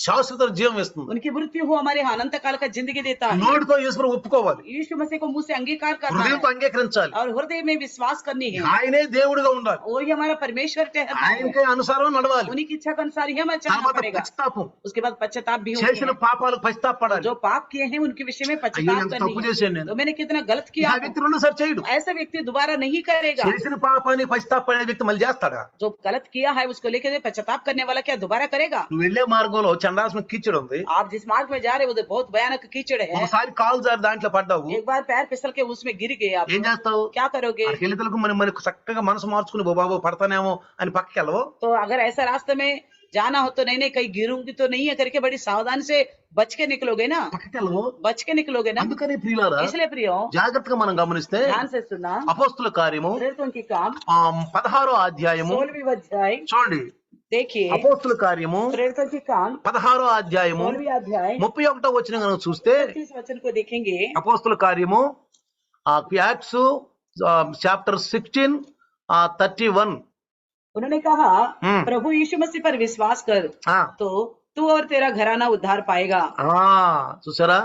శాశ్వత జీవం ఇస్తుంది. उनकी मृत्यु हो हमारे अनंत काल का जिंदगी देता है। నోటితో యేసును ఒప్పుకోవాలి, यीशु मसीह को मुंह से अंगीकार करना హృదయంతో है అంగీకరించాలి. और हृदय में विश्वास करनी है, ఆయనే దేవుడిగా ఉండాలి. वही हमारा परमेश्वर ठहरता है। ఆయనకే అనుసారం నడవాలి. उन्हीं की इच्छा के अनुसार ही हमें चलना తర్వాత पड़ेगा। పశ్చాత్తాపం, उसके बाद पश्चाताप भी होना చేసిన है। పాపాలకు పశ్చాత్తాపడాలి. जो पाप किए हैं उनके विषय में అయ్యో पश्चाताप ఎంత करनी తప్పు है। చేశాను నేను, तो मैंने कितना गलत ఆ किया, వ్యక్తి రెండోసారి చేయడు. ऐसा व्यक्ति दोबारा नहीं करेगा। చేసిన పాపాన్ని పశ్చాత్తాపడే వ్యక్తి మళ్ళీ చేస్తాడా? जो गलत किया है उसको लेकर पश्चाताप करने वाला क्या दोबारा करेगा? నువ్వు వెళ్లే మార్గంలో చండాల్సిన కిచ్చడు ఉంది. आप जिस मार्ग में जा रहे हो उधर बहुत भयानक कीचड़ है, ఒకసారి కాలు జారి దాంట్లో పడ్డావు, एक बार पैर फिसल के उसमें गिर गए, आप ఏం చేస్తావు? क्या करोगे? అక్కడికి వెళ్ళేతలకు మనకు చక్కగా మనసు మార్చుకుని బాబు పడతానేమో అని పక్కకి వెళ్ళవు. तो अगर ऐसा रास्ते में जाना हो तो नहीं कहीं गिरूंगी तो नहीं है करके बड़ी सावधानी से बच के निकलोगे ना, పక్కకి వెళ్ళవు. बच के निकलोगे ना। అందుకని ప్రియులారా इसलिए प्रियो జాగ్రత్తగా మనం గమనిస్తే ध्यान से सुनना, అపోస్తుల కార్యము प्रेरितों की काम 16వ అధ్యాయము 16वीं अध्याय చూడండి. देखिए, అపోస్తుల కార్యము प्रेरितों की काम 16వ అధ్యాయము 16वीं अध्याय 31వ వచనం కనుక చూస్తే, 30 वचन को देखेंगे। అపోస్తుల కార్యము యాక్ట్స్ చాప్టర్ 16:31. उन्होंने कहा, हम्म। प्रभु यीशु मसीह पर विश्वास कर ఆ, तो तू और तेरा घराना उद्धार पाएगा। చూసారా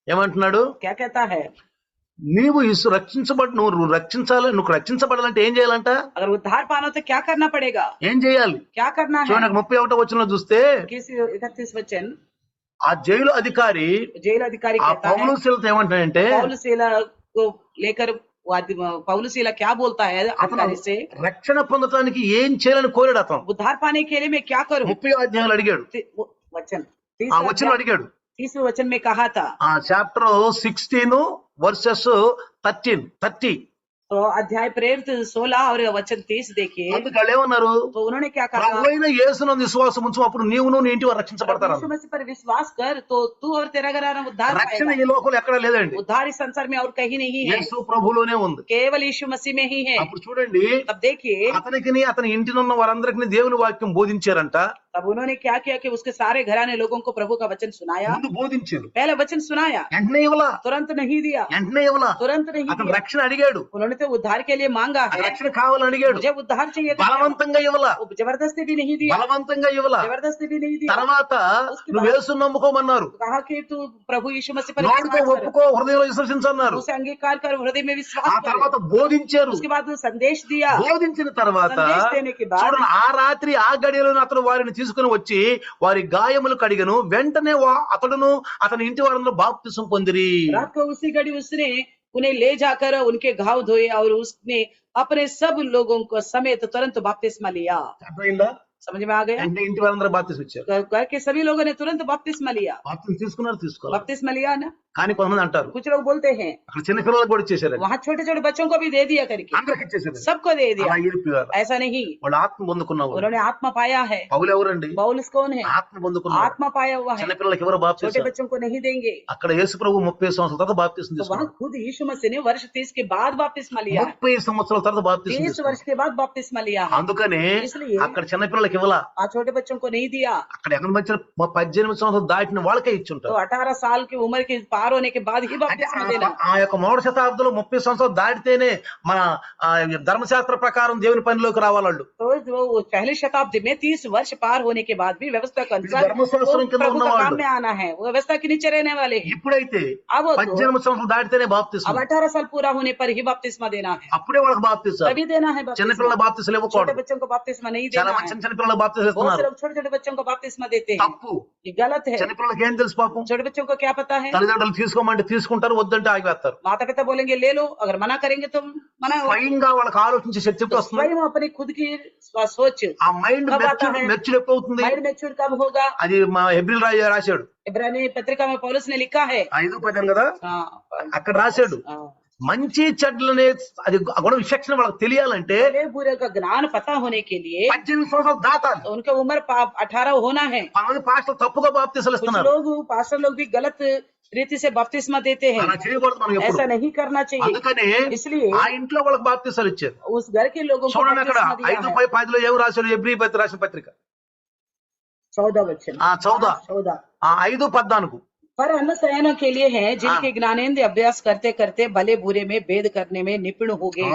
ఏమంటున్నాడు? क्या कहता है? నువ్వు నువ్వు రక్షించబడాలంటే ఏం చేయాలంట? अगर उद्धार पाना तो क्या करना पड़ेगा? ఏం చేయాలి? क्या करना है? చూడండి 31వ వచనంలో చూస్తే, 31 वचन, ఆ జైలు అధికారి जेल अधिकारी ఆ कहता है, పౌలు శీలతో ఏమంటాడంటే, पौलुसीला को लेकर पौलुसीला क्या बोलता है అతను अधिकारी से, రక్షణ పొందడానికి ఏం చేయాలని కోరాడు. అతను उद्धार पाने के लिए मैं क्या करूं? 30వ అధ్యాయంలో అడిగాడు. वचन ఆ వచనం అడిగాడు. 30वें वचन में कहा था, ఆ చాప్టర్ 16:30. तो अध्याय प्रेरित 16 और वचन 30 देखिए। అందుకు వాళ్ళు ఏమన్నారు? तो उन्होंने क्या कहा? ప్రభువైన యేసునందు విశ్వాసం ఉంచు, అప్పుడు నీవును నీ ఇంటి వారు రక్షించబడతారు. यीशु मसीह पर विश्वास कर तो तू और तेरा घराना उद्धार రక్షణ पाएगा। ఈ లోకంలో ఎక్కడ లేదండి, उद्धार इस संसार में और कहीं नहीं है, యేసు ప్రభులోనే ఉంది. केवल यीशु मसीह में ही है। అప్పుడు చూడండి, तब देखिए, అతనికి అతని ఇంటినున్న వారందరికీ దేవుని వాక్యం బోధించారంట. तब उन्होंने क्या किया कि उसके सारे घराने लोगों को प्रभु का वचन सुनाया। ముందు బోధించారు, पहले वचन सुनाया, వెంటనే ఇవ్వలా, तुरंत नहीं दिया, వెంటనే ఇవ్వలా. तुरंत नहीं అతను दिया। రక్షణ అడిగాడు, उन्होंने तो उद्धार के लिए मांगा है, రక్షణ కావాలని అడిగాడు. मुझे उद्धार चाहिए था, బలవంతంగా ఇవ్వలా, जबरदस्ती भी नहीं दिया, బలవంతంగా ఇవ్వలా. जबरदस्ती भी नहीं दिया। తర్వాత నువ్వు యేసుని నమ్ముకోమన్నారు, कहा कि तू प्रभु यीशु मसीह पर నోటితో विश्वास कर, ఒప్పుకో, హృదయంలో విశ్వసించన్నారు. उसे अंगीकार कर, हृदय में ఆ विश्वास कर। తర్వాత బోధించారు. उसके बाद वो संदेश दिया। బోధించిన తర్వాత సందేశ్ देने के बाद చూడండి, ఆ రాత్రి ఆ గడియలో అతను వారిని తీసుకుని వచ్చి వారి గాయములు కడిగను. వెంటనే అతడును అతని ఇంటి వారందరూ బాప్తిసం పొందిరి. रात को उसी घड़ी उसने उन्हें ले जाकर उनके घाव धोए और उसने अपने सब लोगों को समेत तुरंत बपतिस्मा लिया। అర్థమైందా? समझ में आ गया? వెంటనే ఇంటి వారందరూ బాప్తిసం ఇచ్చారు. घर के सभी लोगों ने तुरंत बपतिस्मा लिया। బాప్తిసం తీసుకున్నారు, తీసుకోవాలి. बपतिस्मा लिया ना। కానీ కొంతమంది అంటారు, कुछ लोग बोलते हैं అక్కడ చిన్న పిల్లలకు కూడా ఇచ్చేసారు, वहाँ छोटे छोटे बच्चों को भी दे दिया करके, అందరికి ఇచ్చేసారు. सबको दे दिया। అలా ఇరిపోయారు. ऐसा नहीं, వాళ్ళు ఆత్మ పొందుకున్నారు. उन्होंने आत्मा पाया है। పౌలు ఎవరండి? पौलुस कौन है? ఆత్మ పొందుకున్నారు. आत्मा पाया हुआ है। చిన్న పిల్లలకి ఎవరు छोटे బాప్తిసం? बच्चों को नहीं देंगे। అక్కడ యేసు ప్రభు 30 సంవత్సరాల తర్వాత బాప్తిసం तो वहाँ తీసుకున్నారు. खुद यीशु मसीह ने वर्ष 30 के बाद बपतिस्मा लिया है। 30 సంవత్సరాల తర్వాత బాప్తిసం 30 తీసుకున్నారు. वर्ष के बाद बपतिस्मा लिया है। అందుకనే इसलिए అక్కడ చిన్న పిల్లలకి ఇవ్వాల, आज छोटे बच्चों को नहीं दिया। అక్కడ ఎక్కడ మధ్య 18 సంవత్సరాలు దాటిన వాళ్ళకే ఇచ్చుంటారు. तो 18 साल की उम्र के पार होने के बाद ही అంటే बपतिस्मा देना। ఆ యొక్క 3వ శతాబ్దంలో 30 సంవత్సరాలు దాటితేనే మన ధర్మశాస్త్ర ప్రకారం దేవుని పనిలోకి రావాలి వాళ్ళు. तो जो पहली शताब्दी में 30 वर्ष पार होने के बाद भी व्यवस्था के अनुसार धर्मशास्त्र के प्रभु का अनुसार काम में आना है, वो व्यवस्था के नीचे रहने वाले हैं। ఇప్పుడైతే अब 18 సంవత్సరాలు దాటితేనే బాప్తిసం. अब 18 साल पूरा होने पर ही बपतिस्मा देना है, అప్పుడే వాళ్ళకి బాప్తిసం. तभी देना है చిన్న बपतिस्मा। పిల్లల బాప్తిసం छोटे ఇవ్వకూడదు. बच्चों को बपतिस्मा नहीं చాలా देना మంది है। చిన్న పిల్లల బాప్తిసం बहुत से ఇస్తున్నారు. लोग छोटे छोटे बच्चों को बपतिस्मा देते हैं, తప్పు. ये गलत है। చిన్న పిల్లలకి ఏం తెలుసు పాపం? छोटे बच्चों को क्या पता है? తల్లిదండ్రులు తల్లిదండ్రులు తీసుకోమంటే తీసుకుంటారు, వద్దంటే ఆగివేస్తారు. माता पिता बोलेंगे ले लो, अगर मना करेंगे तो मना होगा। స్వయంగా వాళ్ళకి ఆలోచించే శక్తి ఎప్పుడు तो వస్తుంది? स्वयं अपनी खुद की सोच, ఆ మైండ్ కబ్ ఆతా హై? మెచ్యూర్ ఎప్పుడు అవుతుంది? माइंड मैच्योर कब होगा? అది మా హెబ్రీల్ రాశాడు इब्रानी पत्रिका में पौलुस ने लिखा है। 5:10 కదా, हाँ, అక్కడ రాశాడు हाँ। మంచి చెడ్లనే అది గుణ విచక్షణ వాళ్ళకి తెలియాలంటే भले बुरे का ज्ञान पता होने के लिए 18 సంవత్సరాలు దాటాలి. तो उनका उम्र 18 होना है। కొంతమంది పాస్టర్లు తప్పుగా బాప్తీసాలు कुछ ఇస్తున్నారు. लोग पास्टर लोग भी गलत रीति से बपतिस्मा देते हैं। అలా చేయకూడదు మనం ఎప్పుడు. ऐसा नहीं करना चाहिए। అందుకని इसलिए ఆ ఇంట్లో వాళ్ళకి బాప్తీసాలు ఇచ్చారు. उस घर के लोगों को చూడండి అక్కడ बपतिस्मा दिया है। 5:10 ఏం రాశాడు? హెబ్రీ రాసిన పత్రిక 14 वचन। 14 5:14 पर अन्न शयनों के लिए है जिनके ज्ञानेंद्रिय अभ्यास करते करते भले बुरे में भेद करने में निपुण हो गए।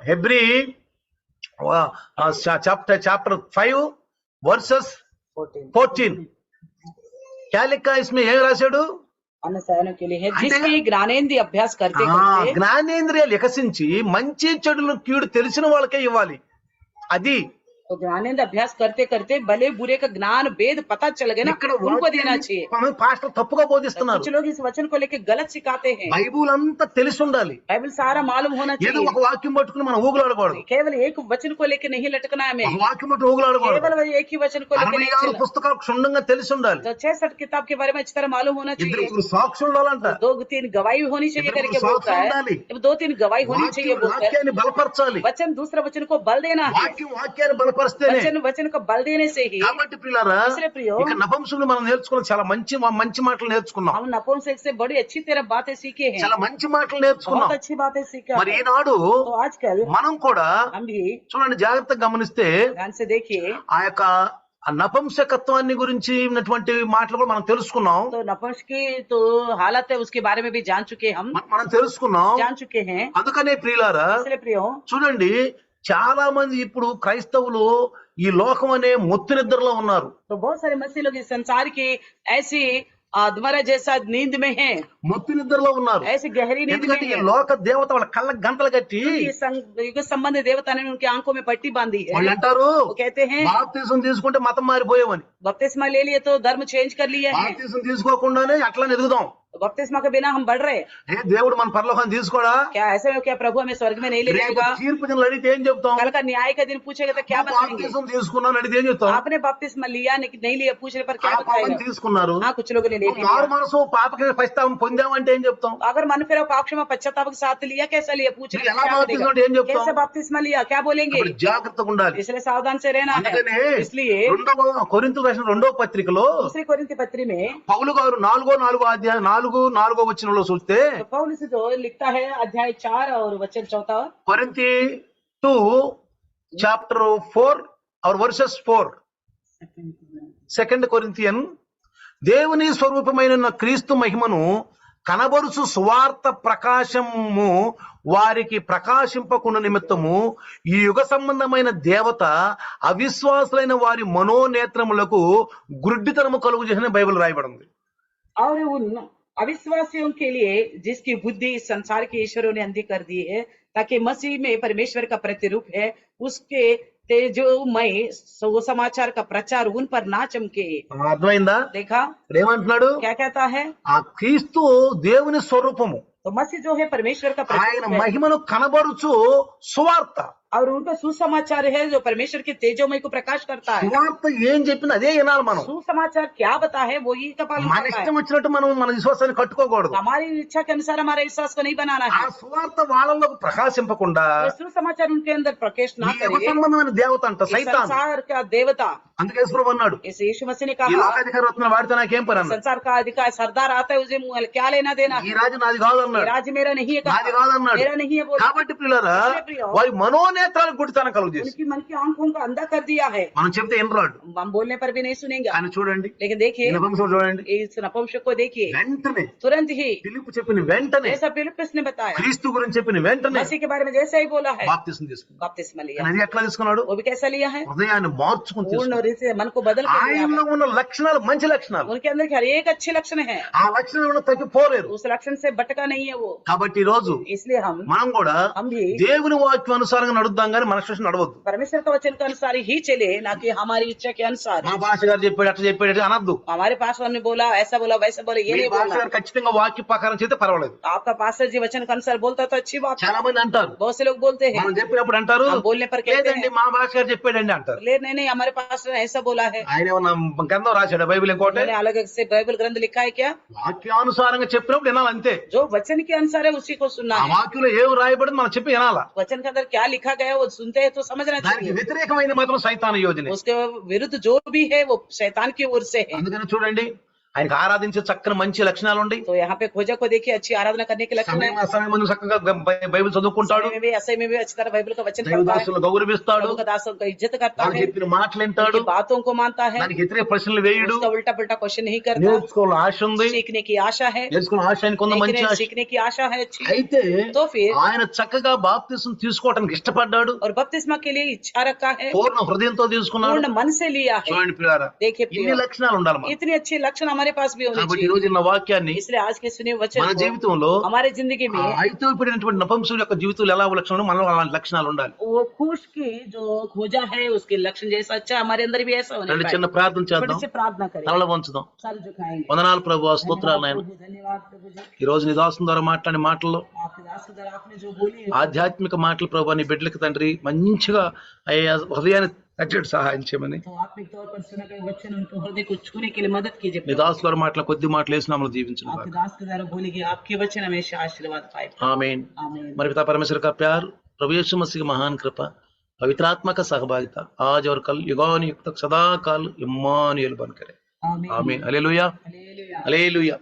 హెబ్రీ చాప్టర్ 5 వర్సెస్ 14 क्या लिखा इसमें? ఏం రాశాడు? अन्न शयनों के लिए है जिसके ज्ञानेंद्रिय अभ्यास करते करते। జ్ఞానేంద్రియాలు వికసించి మంచి చెడులను కీడు తెలిసిన వాళ్ళకే ఇవ్వాలి. అది तो ज्ञानेंद्रिय अभ्यास करते करते भले बुरे का ज्ञान भेद पता चल गया ना, ఇక్కడ उनको देना चाहिए। పాస్టర్ తప్పుగా బోధిస్తున్నారు. कुछ लोग इस वचन को लेकर गलत सिखाते हैं। బైబుల్ అంతా తెలిసి ఉండాలి. बाइबल सारा मालूम होना ఏదో चाहिए। ఒక వాక్యం పట్టుకుని మనం ఊగులాడకూడదు. केवल एक वचन को लेकर नहीं लटकना है ఒక हमें। వాక్యం పట్టు ఊగులాడకూడదు. केवल वही एक ही वचन को लेकर नहीं 66 चलना। పుస్తకాలు క్షుణ్ణంగా తెలిసి ఉండాలి. तो 66 किताब के बारे में अच्छी तरह मालूम होना चाहिए। ఇద్దరు సాక్షులు ఉండాలంట. 2-3 गवाही होनी चाहिए इधर करके साफ बोलता है। डाली। जब 2-3 गवाही होनी चाहिए बोलता है। వాక్యాన్ని బలపరచాలి. वचन दूसरा वचन को बल देना है। వాక్యాన్ని బలపరిస్తేనే. वचन को बल देने से ही। కాబట్టి ప్రియులారా, इसलिए प्रियो, ఇక నపుంసకులు మనం నేర్చుకున్న చాలా మంచి మాటలు నేర్చుకున్నాం. हम नपुंसक से बड़ी अच्छी तरह बातें सीखे हैं। చాలా మంచి మాటలు నేర్చుకున్నాం. बहुत अच्छी बातें सीखा మరి है। ఈనాడు तो आजकल మనం కూడా हम भी చూడండి, జాగ్రత్తగా గమనిస్తే ध्यान से देखिए, ఆ యొక్క నపుంసకత్వాన్ని గురించి ఉన్నటువంటి మాటలు కూడా మనం తెలుసుకున్నాం. तो नपुंसक की तो हालत है उसके बारे में भी जान चुके हम, మనం తెలుసుకున్నాం. जान चुके हैं। అందుకనే ప్రియులారా, इसलिए प्रियो, చూడండి, చాలా మంది ఇప్పుడు క్రైస్తవులు ఈ లోకం అనే మొత్తి నిద్రలో ఉన్నారు. तो बहुत सारे मसीह लोग इस संसार की ऐसी अधमरा जैसा नींद में हैं, మొత్తి నిద్రలో ఉన్నారు. ऐसी गहरी नींद में ఎందుకంటే ఈ हैं। లోక దేవత వాళ్ళ కళ్ళ గంటలు కట్టి युग संबंध देवता ने उनकी आंखों में पट्टी बांधी है। వాళ్ళు అంటారు, वो कहते हैं బాప్తిజం తీసుకుంటే మతం మారిపోయామని. बपतिस्मा ले लिए तो धर्म चेंज कर लिया है। బాప్తిజం తీసుకోకుండానే అట్లా ఎదుగుదాం. बपतिस्मा के बिना हम बढ़ रहे हैं। ఏ దేవుడు మన పరలోకాన్ని తీసుకోడా? क्या ऐसे में क्या प्रभु हमें स्वर्ग में नहीं ले రేపు जाएगा? తీర్పు దినాలు అడిగితే ఏం చెప్తాం? कल का न्याय का दिन पूछेगा तो क्या बताएंगे? బాప్తిజం తీసుకున్నాను అడిగితే ఏం చెప్తాం? आपने बपतिस्मा लिया नहीं लिया पूछने पर क्या ఆ పాపం बताएगा? తీసుకున్నారు. हाँ, कुछ लोगों ने ले लिया। మారు మనసు పాపకి పశ్చాత్తాపం పొందామంటే ఏం చెప్తాం? अगर मन फिर पाप में पश्चाताप के साथ लिया, कैसा लिया पूछने ఎలా क्या బాప్తిజం అంటే ఏం बोलेगा? చెప్తాం? कैसे बपतिस्मा लिया क्या बोलेंगे? అప్పుడు జాగ్రత్తగా ఉండాలి. इसलिए सावधान से रहना है। అందుకనే इसलिए కొరింథీయులకు రాసిన 2వ పత్రికలో दूसरी कोरिन्थी पत्री में పౌలు గారు 4వ అధ్యాయం 4వ వచనంలో చూస్తే, तो पौलुस जो लिखता है अध्याय 4 और वचन 4, కొరింథీ 2 చాప్టర్ 4 और వర్సెస్ 4, 2 కొరింథియన్, దేవుని స్వరూపమైన క్రీస్తు మహిమను కనబరుచు సువార్త ప్రకాశము వారికి ప్రకాశింపకున్న నిమిత్తము ఈ యుగ సంబంధమైన దేవత అవిశ్వాసులైన వారి మనోనేత్రములకు గుడ్డితనము కలుగు చేసిన బైబిల్ రాయబడింది. और उन अविश्वासियों के लिए जिसकी बुद्धि इस संसार के ईश्वरों ने अंधी कर दी है, ताकि मसीह में परमेश्वर का प्रतिरूप है उसके तेजोमय सुसमाचार का प्रचार उन पर ना चमके। అర్థమైందా? देखा ఏమంటున్నాడు? क्या कहता है? ఆ క్రీస్తు దేవుని స్వరూపము, तो मसीह जो है परमेश्वर का ఆయన प्रतिरूप है మహిమను కనబరుచు సువార్త. और उनका सुसमाचार है जो परमेश्वर के तेजोमय को प्रकाश करता है। సువార్త ఏం చెప్పింది అదే వినాలి మనం. सुसमाचार क्या बता है वो ही का पालन మన करता ఇష్టం है। వచ్చినట్టు మనం మన విశ్వాసాన్ని కట్టుకోకూడదు. हमारी इच्छा के अनुसार हमारे विश्वास को नहीं बनाना ఆ है। సువార్త వాళ్ళలోకి ప్రకాశింపకుండా ये सुसमाचार उनके अंदर प्रकाश ना ఈ యుగ करे। సంబంధమైన దేవత అంట इस సైతాన్. संसार का देवता, అందుకే యేసు అన్నాడు, इस यीशु मसीह ने ఈ कहा లోకాధికారి వస్తున్న వాడితో నాకేం పని అన్నాడు. संसार का अधिकार सरदार आता है उसे क्या लेना देना ఈ है? రాజు నాది కాదు ये అన్నాడు. राज्य मेरा नहीं है, నాది कहा కాదు అన్నాడు. मेरा नहीं है बोला। కాబట్టి పిల్లరా, వారి మనోనేత్రాలకు గుడితనం కలుగు చేసి उनकी मन की आंखों को अंधा कर दिया है। మనం చెప్తే ఏం రాడు. हम बोलने पर भी नहीं सुनेंगे। ఆయన చూడండి, लेकिन देखिए ఈ నపుంసకుడు చూడండి, इस नपुंसक को देखिए, వెంటనే तुरंत ही ఫిలిప్పు చెప్పిన వెంటనే जैसा फिलिप्पुस ने बताया క్రీస్తు గురించి చెప్పిన వెంటనే मसीह के बारे में जैसा ही बोला है బాప్తిసం తీసుకున్నాడు. बपतिस्मा लिया। కానీ అది ఎట్లా తీసుకున్నాడు? वो भी कैसा लिया है? హృదయాన్ని మార్చుకుని पूर्ण తీసుకున్నాడు. रीति से मन को बदल कर लिया ఆయనలో है। ఉన్న లక్షణాలు మంచి లక్షణాలు, उनके अंदर के हर एक अच्छे लक्षण है, ఆ లక్షణాలు తప్పిపోలేరు. उस लक्षण से भटका नहीं है वो। కాబట్టి ఈ రోజు इसलिए మనం కూడా हम भी దేవుని వాక్యం అనుసారంగా నడుద్దాం. నడుద్దాం కానీ మన ఇష్టం నడవద్దు. परमेश्वर का वचन के अनुसार ही चले, ना कि हमारी इच्छा के अनुसार। మా భాష గారు చెప్పాడు అట్లా చెప్పాడు అనద్దు. हमारे पास्टर ने बोला ऐसा बोला वैसा बोला, ये మీ नहीं భాష बोलना। గారు ఖచ్చితంగా వాక్య ప్రకారం చేస్తే పర్వాలేదు. आपका पास्टर जी वचन के अनुसार बोलता तो अच्छी बात है। చాలా మంది అంటారు, बहुत से लोग बोलते हैं, మనం చెప్పినప్పుడు అంటారు हम बोलने पर कहते లేదండి हैं మా భాష గారు చెప్పాడండి అంటారు. ले नहीं नहीं हमारे पास्टर ने ऐसा बोला है। ఆయన ఏమన్నా గ్రంథం రాశాడు బైబిల్ ఇంకోటి? उन्होंने अलग से बाइबल ग्रंथ लिखा है क्या? వాక్యానుసారంగా చెప్పినప్పుడు వినాలి అంతే. जो वचन के अनुसार है उसी को सुनना ఆ है। వాక్యంలో ఏం రాయబడింది మనం చెప్పి వినాలా. वचन के अंदर क्या लिखा गया है वो सुनते हैं तो समझना దానికి चाहिए। వ్యతిరేకమైన మాత్రం సైతాను యోజన. उसके विरुद्ध जो भी है वो शैतान की ओर से है। అందుకని చూడండి ఆయనకు ఆరాధించే చక్కని మంచి లక్షణాలు ఉన్నాయి. तो यहाँ पे खोजा को देखिए अच्छी आराधना करने के लक्षण సమయం है। అసమయం చక్కగా బైబిల్ చదువుకుంటాడు, समय में भी असमय में भी अच्छी तरह बाइबल का वचन पढ़ता है, దైవదాసులను గౌరవిస్తాడు, प्रभु का दासों का इज्जत करता వాళ్ళు है, చెప్పిన మాటలు వింటాడు, उनकी बातों को मानता है, దానికి వ్యతిరేక ప్రశ్నలు వేయడు, उसका उल्टा पुल्टा क्वेश्चन नहीं करता। నేర్చుకోవాలని ఆశ ఉంది, सीखने की आशा है, నేర్చుకున్న ఆశ ఆయనకు ఉంది, మంచి ఆశ. सीखने की आशा है अच्छी। అయితే तो फिर ఆయన చక్కగా బాప్తిసం తీసుకోవడానికి ఇష్టపడ్డాడు, और बपतिस्मा के लिए इच्छा रखा है, పూర్ణ హృదయంతో తీసుకున్నాడు. पूर्ण मन से लिया है। చూడండి ప్రియులారా, देखिए ఇన్ని प्रियो, లక్షణాలు ఉండాలి మనకు. इतने अच्छे लक्षण हमारे पास भी होने కాబట్టి ఈ चाहिए। రోజు ఉన్న వాక్యాన్ని इसलिए आज के सुने वचन మన को జీవితంలో हमारे जिंदगी में ఐతోపడినటువంటి నపుంసకుల యొక్క జీవితంలో ఎలా లక్షణాలు మనలో అలాంటి లక్షణాలు ఉండాలి. वो खुश की जो खोजा है उसके लक्षण जैसा अच्छा हमारे अंदर भी ऐसा होना రెండు चाहिए। చిన్న ప్రార్థన थोड़ी చేద్దాం, सी प्रार्थना करें, తలలు వంచుదాం. सर झुकाएंगे। వందనాలు ప్రభు, స్తోత్రాలు నాయన. प्रभु, धन्यवाद प्रभु जी, ఈ రోజు నీ దాసుని ద్వారా మాట్లాడిన మాటల్లో आपके दास के द्वारा आपने जो बोली है, ఆధ్యాత్మిక మాటలు ప్రభు నీ బిడ్డలకి తండ్రి మంచిగా అయ్యా హృదయాన్ని తగ్గట్టు సహాయం చేయమని, तो आत्मिक तौर पर सुना गए वचन उनको हृदय को छूने के लिए मदद कीजिए నీ प्रभु। దాసు ద్వారా మాటలు కొద్ది మాటలు వేసి మమ్మల్ని దీవించను आपके दास के द्वारा बोली गई आपके वचन हमेशा आशीर्वाद पाए। आमीन. आमीन। हमारे पिता परमेश्वर का प्यार, प्रभु यीशु मसीह की महान कृपा, पवित्र आत्मा का सहभागिता आज और कल युगान युग तक सदा काल इम्मानुएल बन करे. आमीन। आमीन. Hallelujah, hallelujah. हालेलुया.